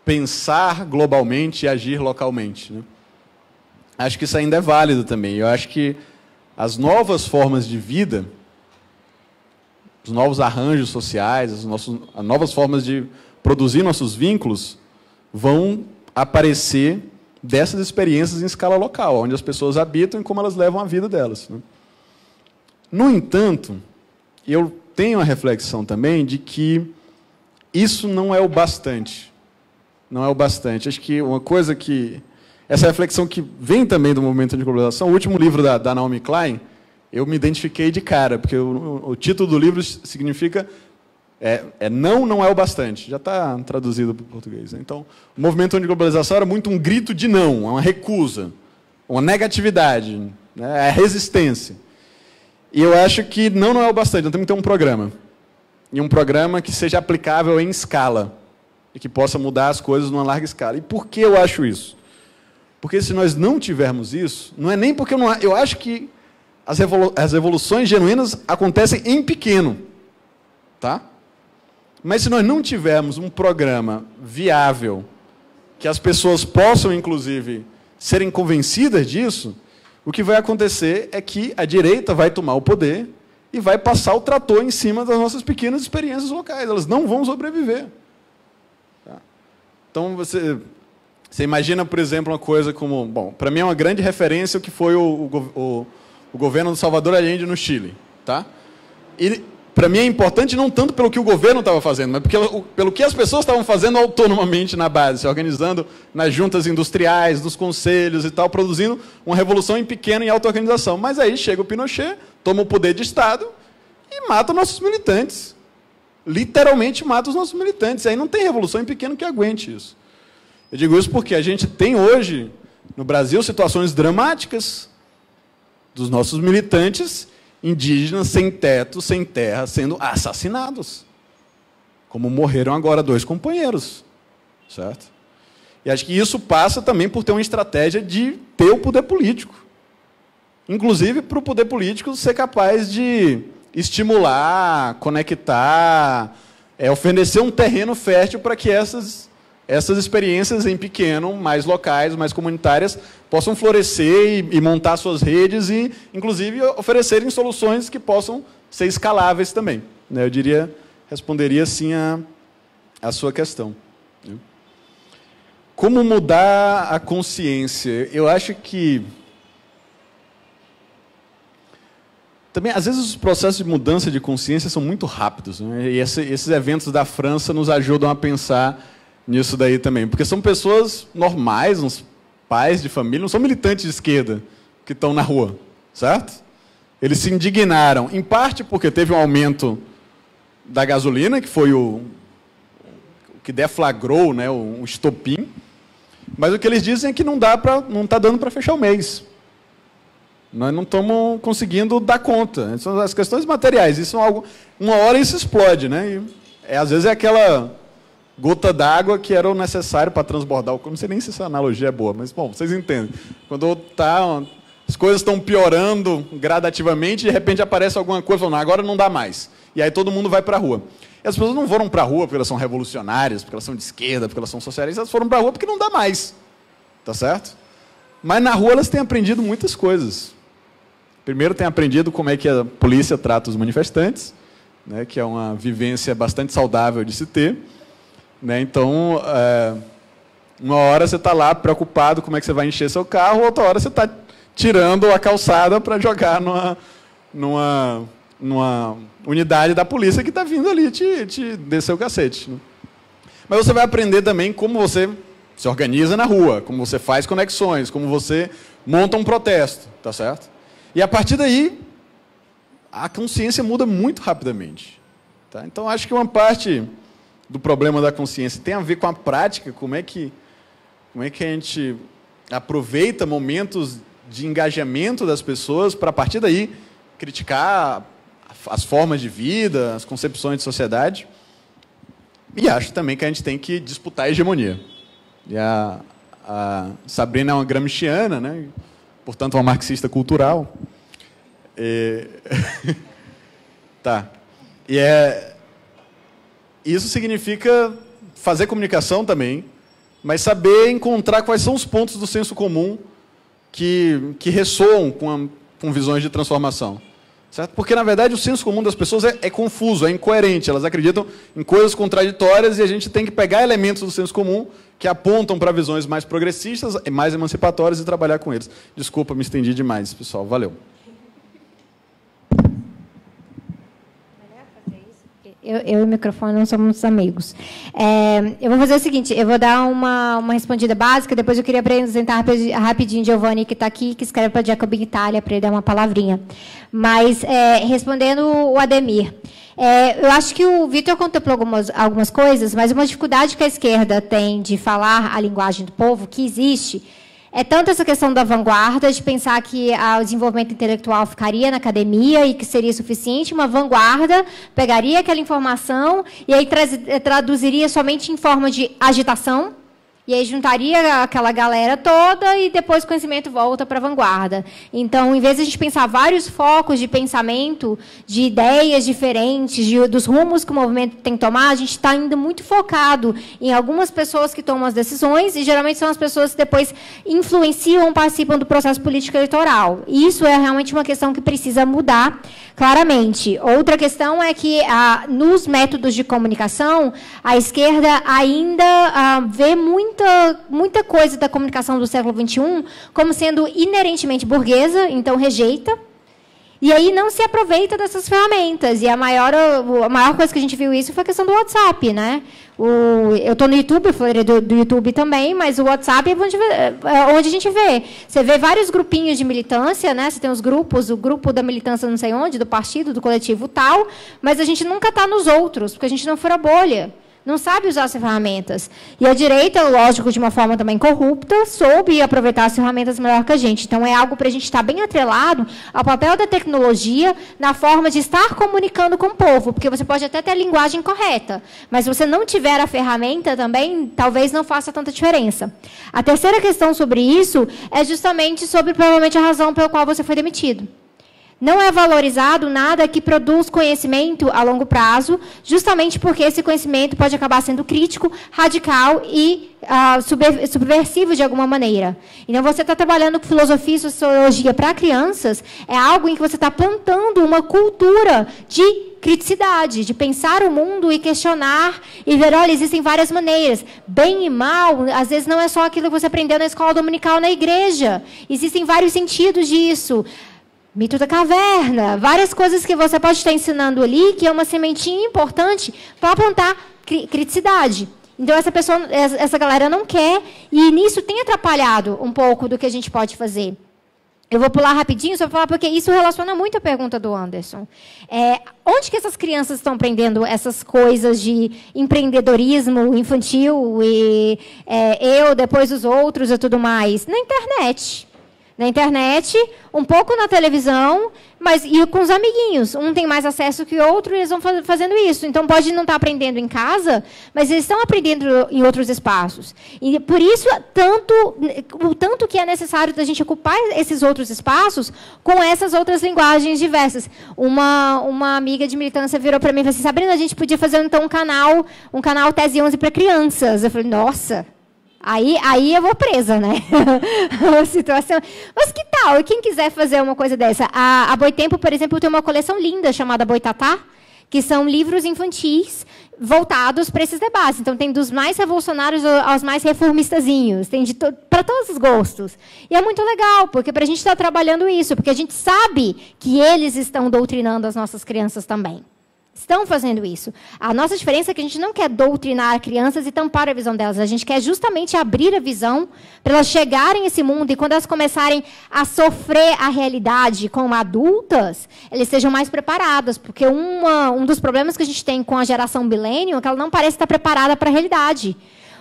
pensar globalmente e agir localmente. Né? Acho que isso ainda é válido também. Eu acho que as novas formas de vida, os novos arranjos sociais, as novas formas de produzir nossos vínculos vão aparecer dessas experiências em escala local, onde as pessoas habitam e como elas levam a vida delas. Né? No entanto, eu tem uma reflexão também de que isso não é o bastante. Não é o bastante. Acho que uma coisa que... Essa reflexão que vem também do movimento de globalização, o último livro da Naomi Klein, eu me identifiquei de cara, porque o título do livro significa não é o bastante. Já está traduzido para o português. Então, o movimento de globalização era muito um grito de não, uma recusa, uma negatividade, né, a resistência. E eu acho que não é o bastante, nós temos que ter um programa. E um programa que seja aplicável em escala. E que possa mudar as coisas numa larga escala. E por que eu acho isso? Porque se nós não tivermos isso, não é nem porque eu acho que as evoluções genuínas acontecem em pequeno. Tá? Mas se nós não tivermos um programa viável, que as pessoas possam, inclusive, serem convencidas disso, o que vai acontecer é que a direita vai tomar o poder e vai passar o trator em cima das nossas pequenas experiências locais. Elas não vão sobreviver. Tá? Então, você imagina, por exemplo, uma coisa como... Bom, para mim é uma grande referência o que foi o governo do Salvador Allende no Chile. Tá? E, para mim, é importante não tanto pelo que o governo estava fazendo, mas pelo que as pessoas estavam fazendo autonomamente na base, se organizando nas juntas industriais, nos conselhos e tal, produzindo uma revolução em pequena e auto-organização. Mas aí chega o Pinochet, toma o poder de Estado e mata nossos militantes. Literalmente mata os nossos militantes. E aí não tem revolução em pequeno que aguente isso. Eu digo isso porque a gente tem hoje, no Brasil, situações dramáticas dos nossos militantes indígenas sem teto, sem terra, sendo assassinados. Como morreram agora 2 companheiros. Certo? E acho que isso passa também por ter uma estratégia de ter o poder político. Inclusive para o poder político ser capaz de estimular, conectar, oferecer um terreno fértil para que essas experiências em pequeno, mais locais, mais comunitárias, possam florescer e montar suas redes e, inclusive, oferecerem soluções que possam ser escaláveis também. Eu responderia sim a sua questão. Como mudar a consciência? Eu acho que... Também, às vezes, os processos de mudança de consciência são muito rápidos. Né? E esses eventos da França nos ajudam a pensar nisso daí também. Porque são pessoas normais, uns pais de família, não são militantes de esquerda que estão na rua. Certo? Eles se indignaram, em parte porque teve um aumento da gasolina, que foi o que deflagrou, né, o estopim. Mas o que eles dizem é que não está dando para fechar o mês. Nós não estamos conseguindo dar conta. São as questões materiais. Isso é algo. Uma hora isso explode, né? E, às vezes é aquela gota d'água que era o necessário para transbordar. Eu não sei nem se essa analogia é boa, mas bom, vocês entendem. Quando as coisas estão piorando gradativamente, de repente aparece alguma coisa falando, agora não dá mais. E aí todo mundo vai para a rua. E as pessoas não foram para a rua porque elas são revolucionárias, porque elas são de esquerda, porque elas são socialistas, elas foram para a rua porque não dá mais. Tá certo? Mas na rua elas têm aprendido muitas coisas. Primeiro, têm aprendido como é que a polícia trata os manifestantes, né, que é uma vivência bastante saudável de se ter. Né? Então, uma hora você está lá preocupado como é que você vai encher seu carro, outra hora você está tirando a calçada para jogar numa unidade da polícia que está vindo ali te descer o cacete. Né? Mas você vai aprender também como você se organiza na rua, como você faz conexões, como você monta um protesto, tá certo? E a partir daí, a consciência muda muito rapidamente. Tá? Então, acho que uma parte do problema da consciência tem a ver com a prática, como é que a gente aproveita momentos de engajamento das pessoas para, a partir daí, criticar as formas de vida, as concepções de sociedade. E acho também que a gente tem que disputar a hegemonia. E a Sabrina é uma gramsciana, né? Portanto, uma marxista cultural. Tá. E isso significa fazer comunicação também, mas saber encontrar quais são os pontos do senso comum que ressoam com visões de transformação. Certo? Porque, na verdade, o senso comum das pessoas é confuso, é incoerente. Elas acreditam em coisas contraditórias e a gente tem que pegar elementos do senso comum que apontam para visões mais progressistas, mais emancipatórias e trabalhar com eles. Desculpa, me estendi demais, pessoal. Valeu. Melhor fazer Eu e o microfone não somos amigos. Eu vou fazer o seguinte, eu vou dar uma respondida básica, depois eu queria apresentar rapidinho Giovanni, que está aqui, que escreve para Jacobin Itália, para ele dar uma palavrinha. Mas, respondendo o Ademir, eu acho que o Vitor contemplou algumas coisas, mas uma dificuldade que a esquerda tem de falar a linguagem do povo, que existe, é tanto essa questão da vanguarda, de pensar que o desenvolvimento intelectual ficaria na academia e que seria suficiente, uma vanguarda pegaria aquela informação e aí traduziria somente em forma de agitação, e aí juntaria aquela galera toda e depois o conhecimento volta para a vanguarda. Então, em vez de a gente pensar vários focos de pensamento, de ideias diferentes, dos rumos que o movimento tem que tomar, a gente está ainda muito focado em algumas pessoas que tomam as decisões, e geralmente são as pessoas que depois influenciam, participam do processo político eleitoral. E isso é realmente uma questão que precisa mudar claramente. Outra questão é que, nos métodos de comunicação, a esquerda ainda vê muita coisa da comunicação do século XXI como sendo inerentemente burguesa, então rejeita, e aí não se aproveita dessas ferramentas. E a maior coisa que a gente viu isso foi a questão do WhatsApp, né? Eu estou no YouTube, eu falei do YouTube também, mas o WhatsApp é onde a gente vê. Você vê vários grupinhos de militância, né? Você tem os grupos, o grupo da militância não sei onde, do partido, do coletivo tal, mas a gente nunca está nos outros, porque a gente não fura bolha. Não sabe usar as ferramentas. E a direita, lógico, de uma forma também corrupta, soube aproveitar as ferramentas melhor que a gente. Então, é algo para a gente estar bem atrelado ao papel da tecnologia na forma de estar comunicando com o povo, porque você pode até ter a linguagem correta, mas se você não tiver a ferramenta também, talvez não faça tanta diferença. A terceira questão sobre isso é justamente sobre, provavelmente, a razão pela qual você foi demitido. Não é valorizado nada que produz conhecimento a longo prazo, justamente porque esse conhecimento pode acabar sendo crítico, radical e subversivo de alguma maneira. Então, você está trabalhando com filosofia e sociologia para crianças, é algo em que você está plantando uma cultura de criticidade, de pensar o mundo e questionar e ver, olha, existem várias maneiras. Bem e mal, às vezes, não é só aquilo que você aprendeu na escola dominical na igreja. Existem vários sentidos disso. Mito da caverna, várias coisas que você pode estar ensinando ali, que é uma sementinha importante para plantar criticidade. Então, essa galera não quer, e nisso tem atrapalhado um pouco do que a gente pode fazer. Eu vou pular rapidinho, só para falar, porque isso relaciona muito a pergunta do Anderson. Onde que essas crianças estão aprendendo essas coisas de empreendedorismo infantil, e eu, depois os outros e tudo mais? Na internet. Na internet, um pouco na televisão, mas e com os amiguinhos. Um tem mais acesso que o outro e eles vão fazendo isso. Então, pode não estar aprendendo em casa, mas eles estão aprendendo em outros espaços. E, por isso, o tanto que é necessário a gente ocupar esses outros espaços com essas outras linguagens diversas. Uma amiga de militância virou para mim e falou assim, Sabrina, a gente podia fazer, então, um canal Tese 11 para crianças. Eu falei, nossa... Aí eu vou presa, né? A situação. Mas que tal? E quem quiser fazer uma coisa dessa? A Boitempo, por exemplo, tem uma coleção linda chamada Boitatá, que são livros infantis voltados para esses debates. Então, tem dos mais revolucionários aos mais reformistazinhos. Tem para todos os gostos. E é muito legal, porque para a gente estar trabalhando isso, porque a gente sabe que eles estão doutrinando as nossas crianças também. Estão fazendo isso. A nossa diferença é que a gente não quer doutrinar crianças e tampar a visão delas. A gente quer justamente abrir a visão para elas chegarem a esse mundo e quando elas começarem a sofrer a realidade como adultas, elas sejam mais preparadas. Porque um dos problemas que a gente tem com a geração millennial é que ela não parece estar preparada para a realidade.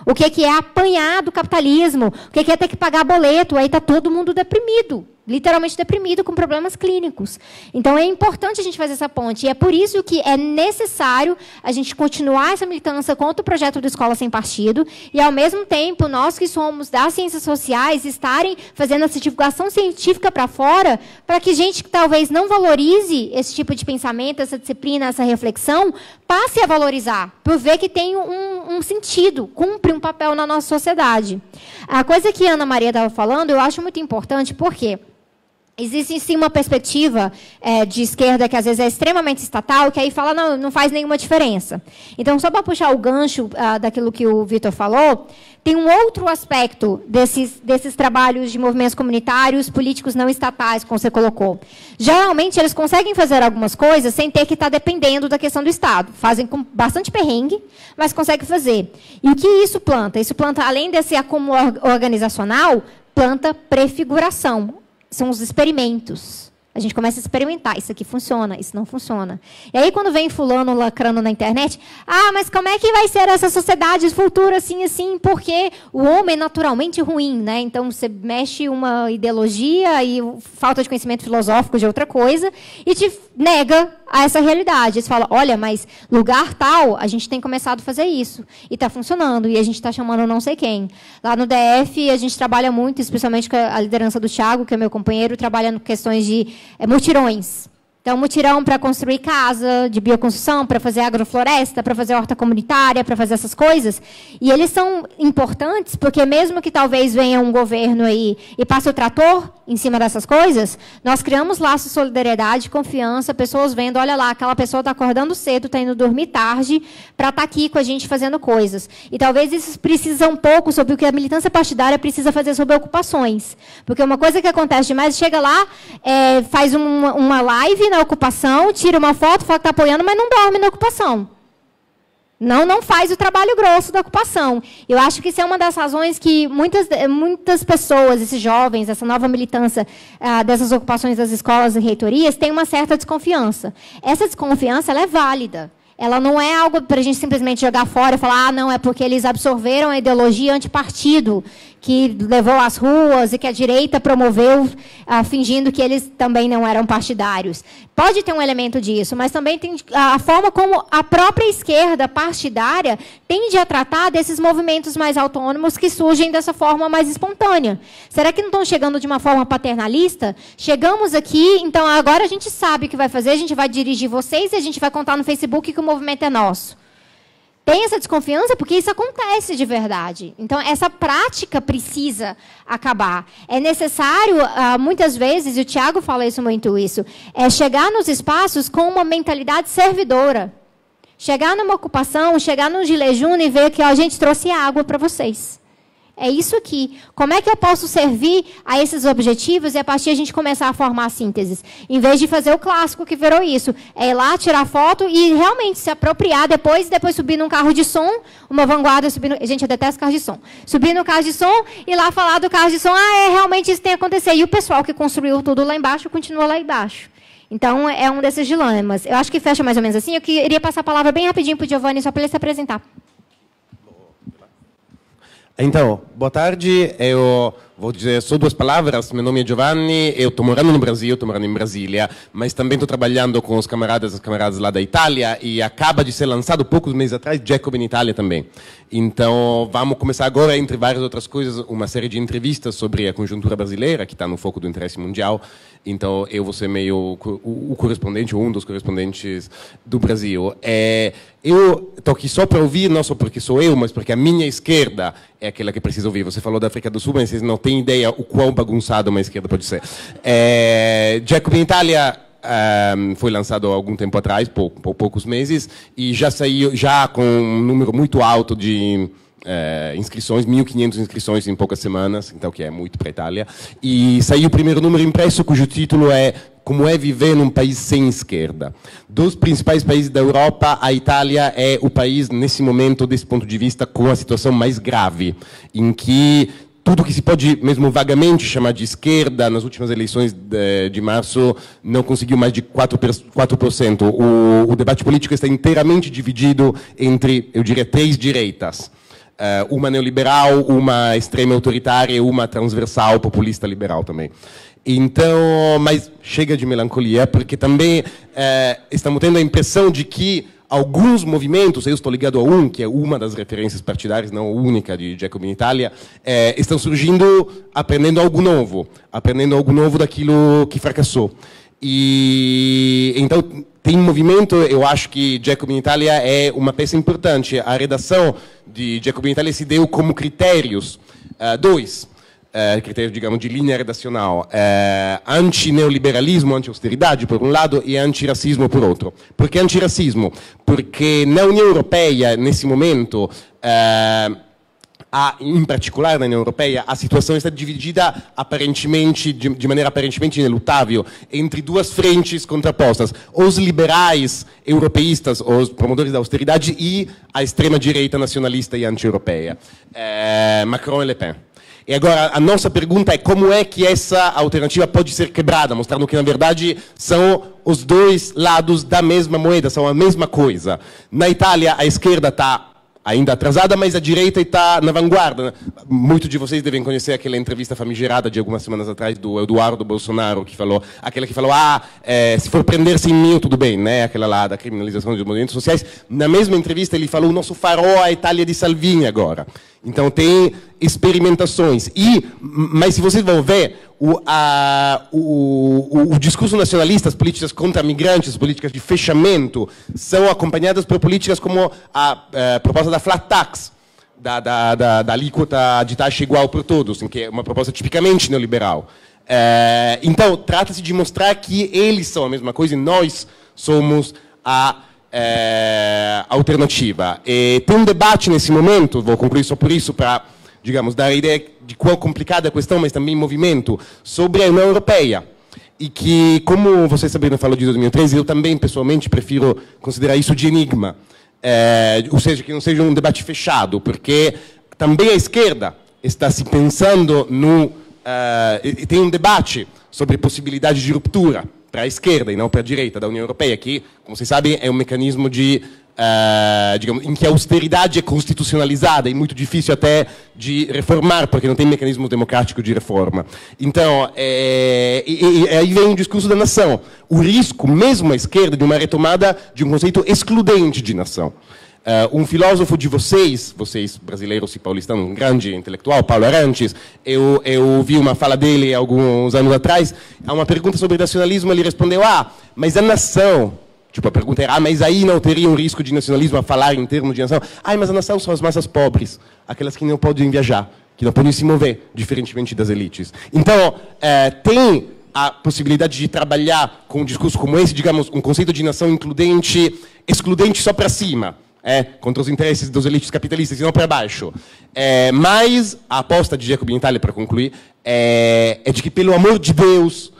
O que é apanhar do capitalismo? O que é ter que pagar boleto? Aí está todo mundo deprimido. Literalmente deprimido, com problemas clínicos. Então, é importante a gente fazer essa ponte. E é por isso que é necessário a gente continuar essa militância contra o projeto do Escola Sem Partido e, ao mesmo tempo, nós que somos das ciências sociais estarem fazendo essa divulgação científica para fora, para que gente que talvez não valorize esse tipo de pensamento, essa disciplina, essa reflexão, passe a valorizar, por ver que tem um sentido, cumpre um papel na nossa sociedade. A coisa que a Ana Maria estava falando, eu acho muito importante, por quê? Existe, sim, uma perspectiva de esquerda que, às vezes, é extremamente estatal, que aí fala, não faz nenhuma diferença. Então, só para puxar o gancho daquilo que o Vitor falou, tem um outro aspecto desses trabalhos de movimentos comunitários, políticos não estatais, como você colocou. Geralmente, eles conseguem fazer algumas coisas sem ter que estar dependendo da questão do Estado. Fazem com bastante perrengue, mas conseguem fazer. E o que isso planta? Isso planta, além desse acúmulo organizacional, planta prefiguração. São os experimentos. A gente começa a experimentar. Isso aqui funciona, isso não funciona. E aí, quando vem fulano lacrando na internet, mas como é que vai ser essa sociedade futura assim, assim? Porque o homem é naturalmente ruim, né? Então, você mexe uma ideologia e falta de conhecimento filosófico de outra coisa e te nega a essa realidade. Você fala, olha, mas lugar tal, a gente tem começado a fazer isso. E está funcionando, e a gente está chamando não sei quem. Lá no DF, a gente trabalha muito, especialmente com a liderança do Thiago, que é meu companheiro, trabalhando com questões de mutirões. Então, mutirão para construir casa de bioconstrução, para fazer agrofloresta, para fazer horta comunitária, para fazer essas coisas. E eles são importantes porque, mesmo que talvez venha um governo aí e passe o trator em cima dessas coisas, nós criamos laços de solidariedade, confiança, pessoas vendo, olha lá, aquela pessoa está acordando cedo, está indo dormir tarde para estar aqui com a gente fazendo coisas. E talvez isso precisa um pouco sobre o que a militância partidária precisa fazer sobre ocupações. Porque uma coisa que acontece demais, chega lá, faz uma live na ocupação, tira uma foto, fala que está apoiando, mas não dorme na ocupação. Não faz o trabalho grosso da ocupação. Eu acho que isso é uma das razões que muitas pessoas, esses jovens, essa nova militância dessas ocupações das escolas e reitorias, têm uma certa desconfiança. Essa desconfiança ela é válida. Ela não é algo para a gente simplesmente jogar fora e falar, não, é porque eles absorveram a ideologia antipartido que levou às ruas e que a direita promoveu, fingindo que eles também não eram partidários. Pode ter um elemento disso, mas também tem a forma como a própria esquerda partidária tende a tratar desses movimentos mais autônomos que surgem dessa forma mais espontânea. Será que não estão chegando de uma forma paternalista? Chegamos aqui, então agora a gente sabe o que vai fazer, a gente vai dirigir vocês e a gente vai contar no Facebook que o movimento é nosso. Tem essa desconfiança porque isso acontece de verdade. Então, essa prática precisa acabar. É necessário, muitas vezes, e o Thiago fala isso muito, chegar nos espaços com uma mentalidade servidora. Chegar numa ocupação, chegar num gilet jaune e ver que a gente trouxe água para vocês. É isso aqui. Como é que eu posso servir a esses objetivos e, a partir, a gente começar a formar sínteses? Em vez de fazer o clássico que virou isso. É ir lá, tirar foto e realmente se apropriar depois subir num carro de som, uma vanguarda subindo... Gente, eu detesto carro de som. Subir no carro de som e lá falar do carro de som. Realmente isso tem que acontecer. E o pessoal que construiu tudo lá embaixo continua lá embaixo. Então, é um desses dilemas. Eu acho que fecha mais ou menos assim. Eu queria passar a palavra bem rapidinho para o Giovanni, só para ele se apresentar. Então, boa tarde. Eu vou dizer só duas palavras. Meu nome é Giovanni, eu estou morando no Brasil, estou morando em Brasília, mas também estou trabalhando com os camaradas e as camaradas lá da Itália e acaba de ser lançado poucos meses atrás Jacobin Itália também. Então, vamos começar agora, entre várias outras coisas, uma série de entrevistas sobre a conjuntura brasileira, que está no foco do interesse mundial. Então, eu vou ser meio o correspondente, ou um dos correspondentes do Brasil. Eu estou aqui só para ouvir, não só porque sou eu, mas porque a minha esquerda é aquela que precisa ouvir. Você falou da África do Sul, mas vocês não têm ideia o quão bagunçado uma esquerda pode ser. Jacobin Itália foi lançado há algum tempo atrás, por poucos meses, e já saiu com um número muito alto de inscrições, 1.500 inscrições em poucas semanas, então que é muito para a Itália. E saiu o primeiro número impresso, cujo título é Como é viver num país sem esquerda. Dos principais países da Europa, a Itália é o país, nesse momento, desse ponto de vista, com a situação mais grave, em que tudo que se pode, mesmo vagamente, chamar de esquerda, nas últimas eleições de março, não conseguiu mais de 4%. O debate político está inteiramente dividido entre, eu diria, 3 direitas. Uma neoliberal, uma extrema autoritária e uma transversal populista liberal também. Então, mas chega de melancolia, porque também estamos tendo a impressão de que alguns movimentos, eu estou ligado a um, que é uma das referências partidárias, não a única, de Jacobin Itália, estão surgindo, aprendendo algo novo daquilo que fracassou. E então tem um movimento, eu acho que Jacobin Itália é uma peça importante. A redação de Jacobin Itália se deu como critérios 2. critério, digamos, de linha redacional, anti-neoliberalismo, anti-austeridade, por um lado, e anti-racismo, por outro. Por que anti-racismo? Porque na União Europeia, nesse momento, in particolare na União Europeia, a situação está dividida aparentemente, de maneira aparentemente inelutável entre duas frentes contrapostas: os liberais europeístas, os promotores da austeridade, e a extrema-direita nacionalista e anti-europeia, Macron e Le Pen. E agora a nossa pergunta é como é que essa alternativa pode ser quebrada, mostrando que na verdade são os dois lados da mesma moeda, são a mesma coisa. Na Itália a esquerda está ainda atrasada, mas a direita está na vanguarda. Muitos de vocês devem conhecer aquela entrevista famigerada de algumas semanas atrás do Eduardo Bolsonaro, aquela que falou, se for prender-se em mim, tudo bem, né? Aquela lá da criminalização dos movimentos sociais. Na mesma entrevista ele falou, o nosso farol é a Itália de Salvini agora. Então tem experimentações. Mas se vocês vão ver, o discurso nacionalista, as políticas contra migrantes, as políticas de fechamento, são acompanhadas por políticas como a proposta da flat tax, da alíquota de taxa igual para todos, que é uma proposta tipicamente neoliberal. Então, trata-se de mostrar que eles são a mesma coisa e nós somos a alternativa. E tem um debate nesse momento, vou concluir só por isso, para, digamos, dar a ideia de quão complicada é a questão, mas também movimento, sobre a União Europeia. E que, como você, Sabrina, falou de 2013, eu também, pessoalmente, prefiro considerar isso de enigma. Ou seja, que não seja um debate fechado, porque também a esquerda está se pensando e tem um debate sobre possibilidade de ruptura para a esquerda e não para a direita da União Europeia, que, como vocês sabem, é um mecanismo digamos, em que a austeridade é constitucionalizada e muito difícil até de reformar, porque não tem mecanismo democrático de reforma. Então, aí vem o discurso da nação. O risco, mesmo à esquerda, de uma retomada de um conceito excludente de nação. Um filósofo de vocês brasileiros e paulistanos, um grande intelectual, Paulo Arantes, eu ouvi uma fala dele alguns anos atrás, a uma pergunta sobre nacionalismo, ele respondeu, mas a nação, tipo, a pergunta era, mas aí não teria um risco de nacionalismo a falar em termos de nação? Mas a nação são as massas pobres, aquelas que não podem viajar, que não podem se mover, diferentemente das elites. Então, tem a possibilidade de trabalhar com um discurso como esse, digamos, um conceito de nação includente, excludente só para cima, contra os interesses das elites capitalistas e não para baixo. Mas a aposta de Jacobin Italia, para concluir, é de que, pelo amor de Deus,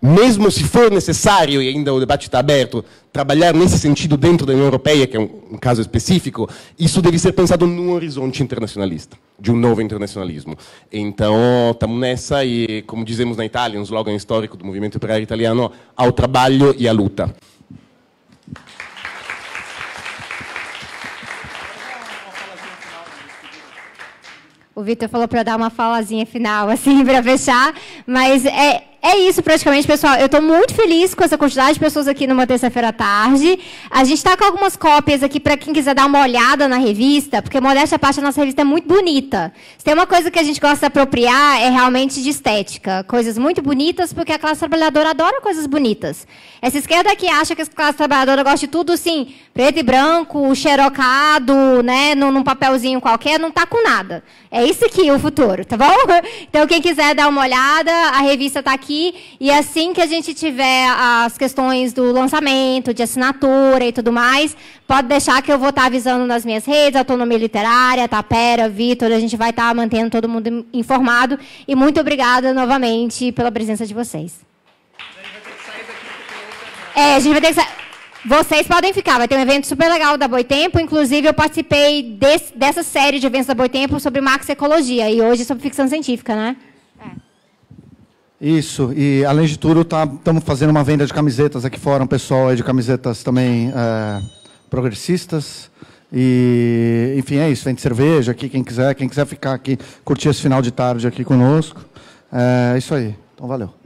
mesmo se for necessário, e ainda o debate está aberto, trabalhar nesse sentido dentro da União Europeia, que é um caso específico, isso deve ser pensado num horizonte internacionalista, de um novo internacionalismo. Então, estamos nessa e, como dizemos na Itália, um slogan histórico do movimento operário italiano, ao trabalho e à luta. O Vitor falou para eu dar uma falazinha final, assim, para fechar, mas é isso praticamente, pessoal. Eu estou muito feliz com essa quantidade de pessoas aqui numa terça-feira à tarde. A gente está com algumas cópias aqui para quem quiser dar uma olhada na revista, porque, modéstia à parte, a nossa revista é muito bonita. Se tem uma coisa que a gente gosta de apropriar, é realmente de estética. Coisas muito bonitas, porque a classe trabalhadora adora coisas bonitas. Essa esquerda que acha que a classe trabalhadora gosta de tudo, assim, preto e branco, xerocado, né, num papelzinho qualquer, não está com nada. É isso aqui o futuro, tá bom? Então, quem quiser dar uma olhada, a revista está aqui. E assim que a gente tiver as questões do lançamento, de assinatura e tudo mais, pode deixar que eu vou estar avisando nas minhas redes, Autonomia Literária, Tapera, Vitor, a gente vai estar mantendo todo mundo informado. E muito obrigada novamente pela presença de vocês. A gente vai ter que sair. Vocês podem ficar, vai ter um evento super legal da Boitempo, inclusive eu participei dessa série de eventos da Boitempo sobre Marx-Ecologia, e hoje sobre ficção científica, né? Isso, e além de tudo, estamos fazendo uma venda de camisetas aqui fora, um pessoal aí de camisetas também progressistas. E, enfim, é isso, vende cerveja aqui, quem quiser ficar aqui, curtir esse final de tarde aqui conosco. É isso aí, então valeu.